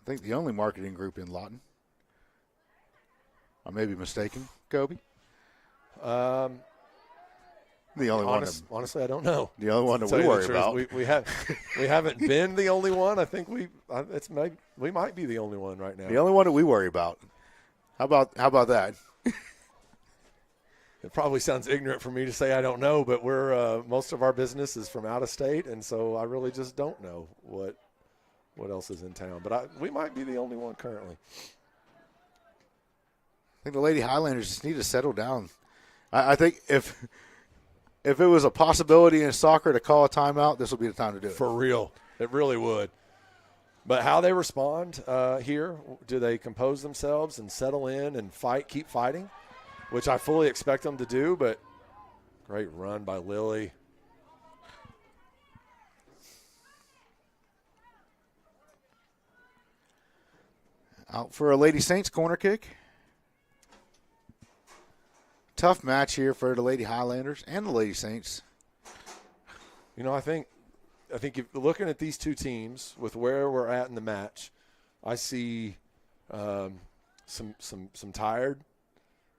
I think the only marketing group in Lawton. I may be mistaken. Kobe? The only one. Honestly, I don't know. The only one that we worry about. We haven't been the only one. I think we might be the only one right now. The only one that we worry about. How about that? It probably sounds ignorant for me to say I don't know, but we're most of our business is from out of state, and so I really just don't know what else is in town. But we might be the only one currently. I think the Lady Highlanders just need to settle down. I think if it was a possibility in soccer to call a timeout, this will be the time to do it. For real. It really would. But how they respond here, do they compose themselves and settle in and keep fighting, which I fully expect them to do, but great run by Lily. Out for a Lady Saints corner kick. tough match here for the Lady Highlanders and the Lady Saints. I think if looking at these two teams with where we're at in the match, I see some tired,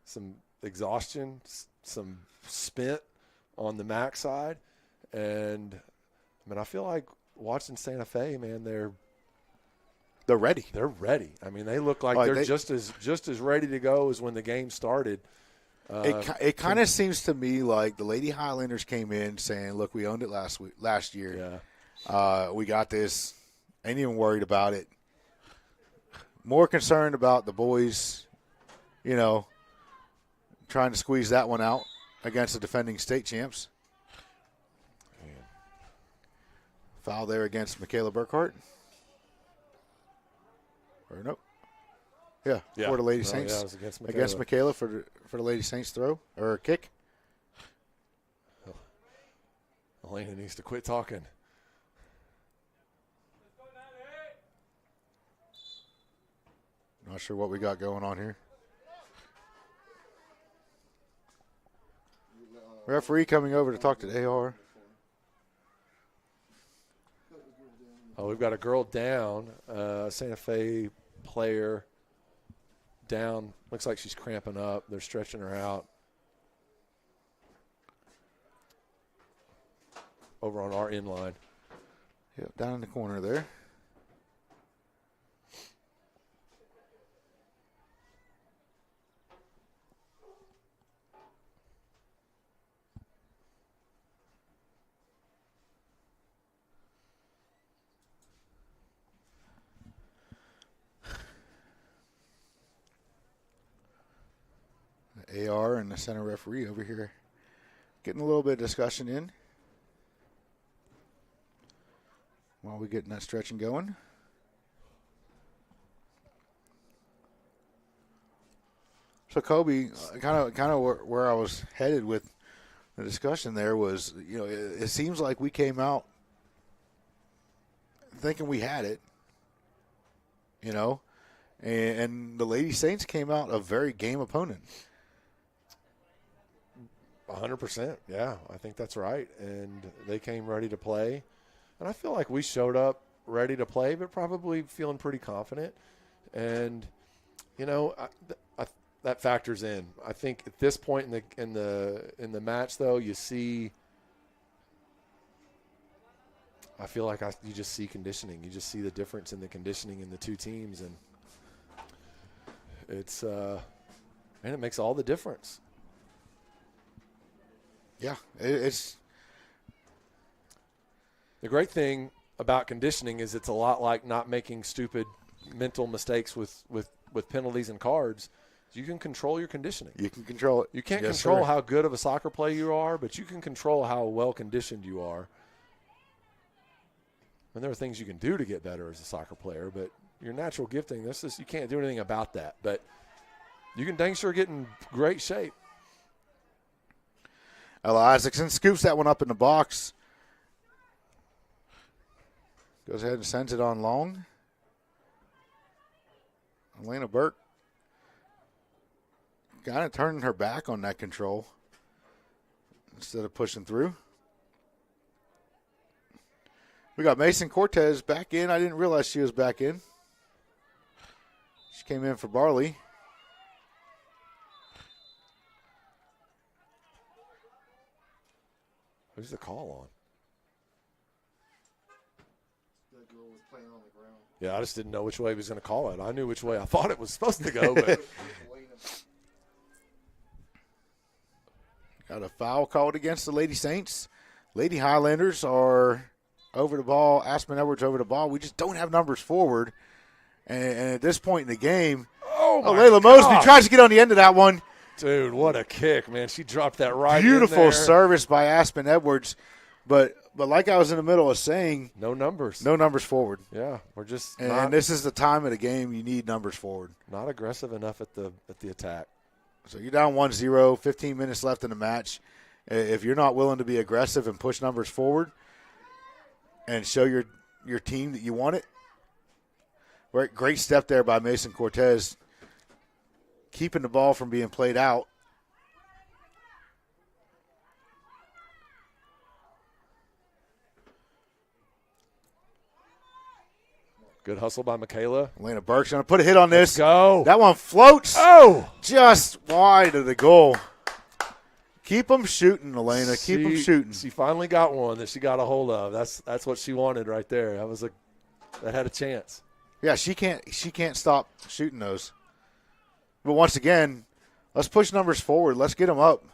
some exhaustion, some spent on the Mac side, and I feel like watching Santa Fe, man, they're ready. They're ready. They look like they're just as ready to go as when the game started. It kind of seems to me like the Lady Highlanders came in saying, "Look, we owned it last year. Yeah. We got this. Ain't even worried about it. More concerned about the boys, trying to squeeze that one out against the defending state champs." Foul there against Michaela Burkhart. Or no? Yeah, for the Lady Saints. Yeah, it was against Michaela. Against Michaela for the Lady Saints throw or kick. Elena needs to quit talking. Not sure what we got going on here. Referee coming over to talk to the AR. Oh, we've got a girl down, Santa Fe player down. Looks like she's cramping up. They're stretching her out. Over on our end line. Yep, down in the corner there. AR and the center referee over here getting a little bit of discussion in while we're getting that stretching going. So Kobe, kind of where I was headed with the discussion there was, it seems like we came out thinking we had it, and the Lady Saints came out a very game opponent. 100%, yeah, I think that's right. And they came ready to play. And I feel like we showed up ready to play, but probably feeling pretty confident. And, that factors in. I think at this point in the match, though, you see. I feel like you just see conditioning. You just see the difference in the conditioning in the two teams, and it makes all the difference. Yeah, it's the great thing about conditioning is it's a lot like not making stupid mental mistakes with penalties and cards. You can control your conditioning. You can control it. You can't Yes, control sir. how good of a soccer player you are, but you can control how well conditioned you are. And there are things you can do to get better as a soccer player, but your natural gifting, you can't do anything about that. But you can dang sure get in great shape. Ella Isaacson scoops that one up in the box. Goes ahead and sends it on long. Elena Burke kind of turning her back on that control instead of pushing through. We got Mason Cortez back in. I didn't realize she was back in. She came in for Barley. Who's the call on? That girl was playing on the ground. Yeah, I just didn't know which way he was going to call it. I knew which way I thought it was supposed to go, but got a foul called against the Lady Saints. Lady Highlanders are over the ball. Aspen Edwards over the ball. We just don't have numbers forward. And at this point in the game, Layla Mosby tries to get on the end of that one. Dude, what a kick, man. She dropped that right Beautiful in there. service by Aspen Edwards. But like I was in the middle of saying, no numbers. No numbers forward. Yeah, we're just and this is the time of the game you need numbers forward. Not aggressive enough at the attack. So you're down 1-0, 15 minutes left in the match. If you're not willing to be aggressive and push numbers forward and show your team that you want it, great step there by Mason Cortez, keeping the ball from being played out. Good hustle by Michaela. Elena Burke's going to put a hit on this. Let's go. That one floats. Oh! Just wide of the goal. Keep them shooting, Elena. Keep them shooting. She finally got one that she got a hold of. That's what she wanted right there. That had a chance. Yeah, she can't stop shooting those. But once again, let's push numbers forward. Let's get them up.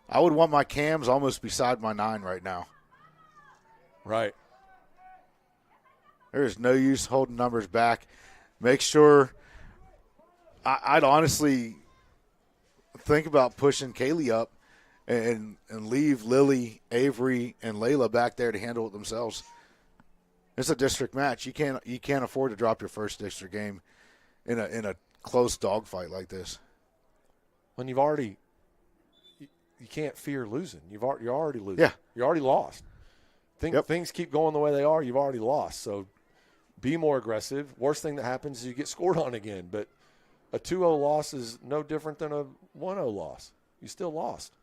I would want my cams almost beside my 9 right now. Right. There's no use holding numbers back. Make sure I'd honestly think about pushing Kaylee up and leave Lily, Avery, and Layla back there to handle it themselves. It's a district match. You can't afford to drop your first district game in a close dogfight like this. When you can't fear losing. You're already losing. Yeah. You're already lost. Things keep going the way they are, you've already lost. So be more aggressive. Worst thing that happens is you get scored on again. But a 2-0 loss is no different than a 1-0 loss. You still lost.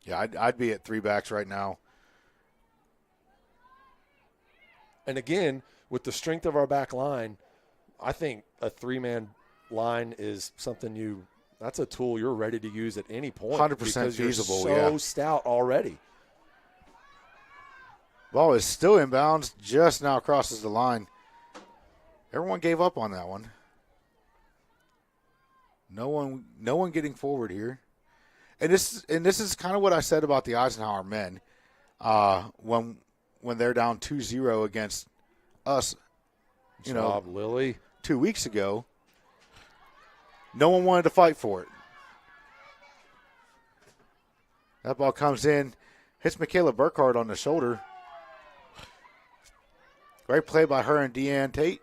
Yeah, I'd be at 3 backs right now. And again, with the strength of our back line, I think a 3-man line is something that's a tool you're ready to use at any point. 100% because feasible, you're so stout already. Ball is still inbounds, just now crosses the line. Everyone gave up on that one. No one getting forward here. And this is kind of what I said about the Eisenhower men. When they're down 2-0 against us, Lily 2 weeks ago. No one wanted to fight for it. That ball comes in, hits Michaela Burkhardt on the shoulder. Great play by her and Deanne Tate.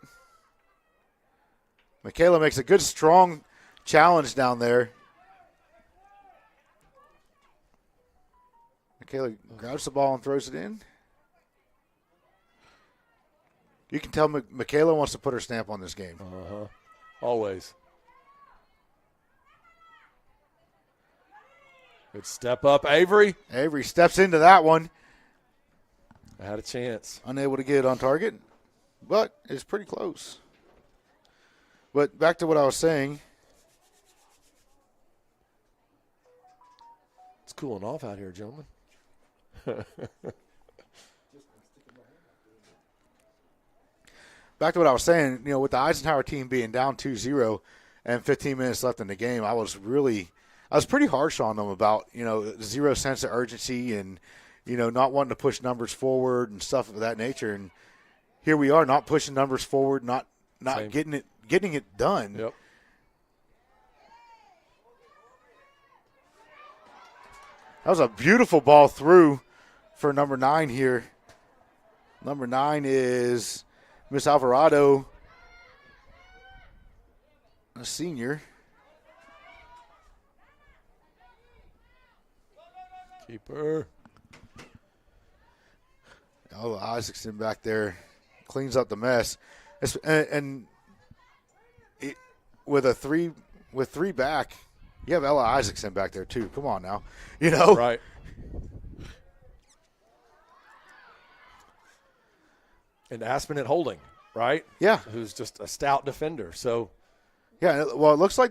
Michaela makes a good, strong challenge down there. Michaela grabs the ball and throws it in. You can tell Michaela wants to put her stamp on this game. Uh-huh. Always. Good step up, Avery. Avery steps into that one. I had a chance. Unable to get it on target, but it's pretty close. But back to what I was saying. It's cooling off out here, gentlemen. Back to what I was saying, with the Eisenhower team being down 2-0 and 15 minutes left in the game, I was pretty harsh on them about, zero sense of urgency and, not wanting to push numbers forward and stuff of that nature. And here we are, not pushing numbers forward, not getting it done. Yep. That was a beautiful ball through for number 9 here. Number 9 is Miss Alvarado, a senior. Keeper. Oh, Isaacson back there cleans up the mess. And with 3 back, you have Ella Isaacson back there too. Come on now. Right. And Aspen at holding, right? Yeah. Who's just a stout defender. So yeah, well, it looks like they're